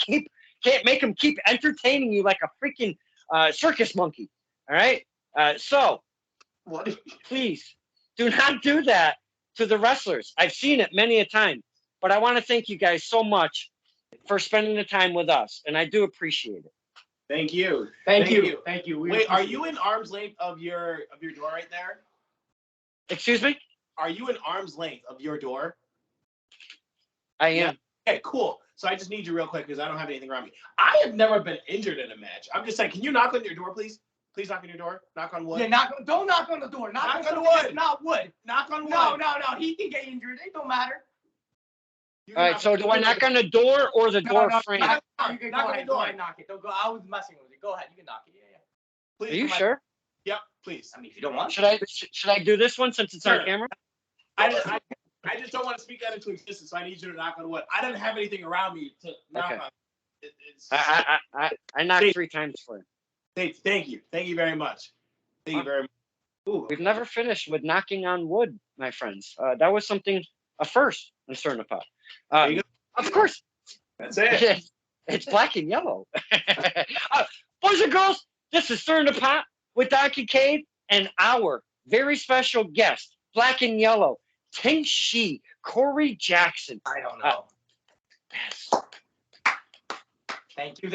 make them keep entertaining you like a freaking circus monkey. All right. So What? please do not do that to the wrestlers. I've seen it many a time. But I want to thank you guys so much for spending the time with us, and I do appreciate it. Thank you. Thank you. Thank you. Wait, are you in arm's length of your door right there? Excuse me? Are you in arm's length of your door? I am. Okay, cool. So I just need you real quick because I don't have anything around me. I have never been injured in a match. I'm just saying, can you knock on your door, please? Please knock on your door. Knock on wood. Yeah, don't knock on the door. Knock on something wood. that's not wood. Knock on wood. No. He can get injured. It don't matter. All right, so do I knock on the door or the door frame? You can Knock go on ahead. the door. Go ahead, knock it. Don't go. I was messing with you. Go ahead. You can knock it. Yeah. Please, Are you come on. sure? Yep, please. I mean, if you don't want. Should I do this one since it's on Sure. camera? I just don't want to speak that into existence, so I need you to knock on wood. I don't have anything around me to knock Okay. on. It's, I knocked 3 times for you. thank you. Thank you very much. Thank you very much. Ooh. We've never finished with knocking on wood, my friends. That was a first in Stir in the Pot. There you go. Of course, That's it. it's black and yellow. Boys and girls, this is Stir in the Pot with Donkey Cade and our very special guest, black and yellow, Ting Corey Jackson. I don't know. Thank you.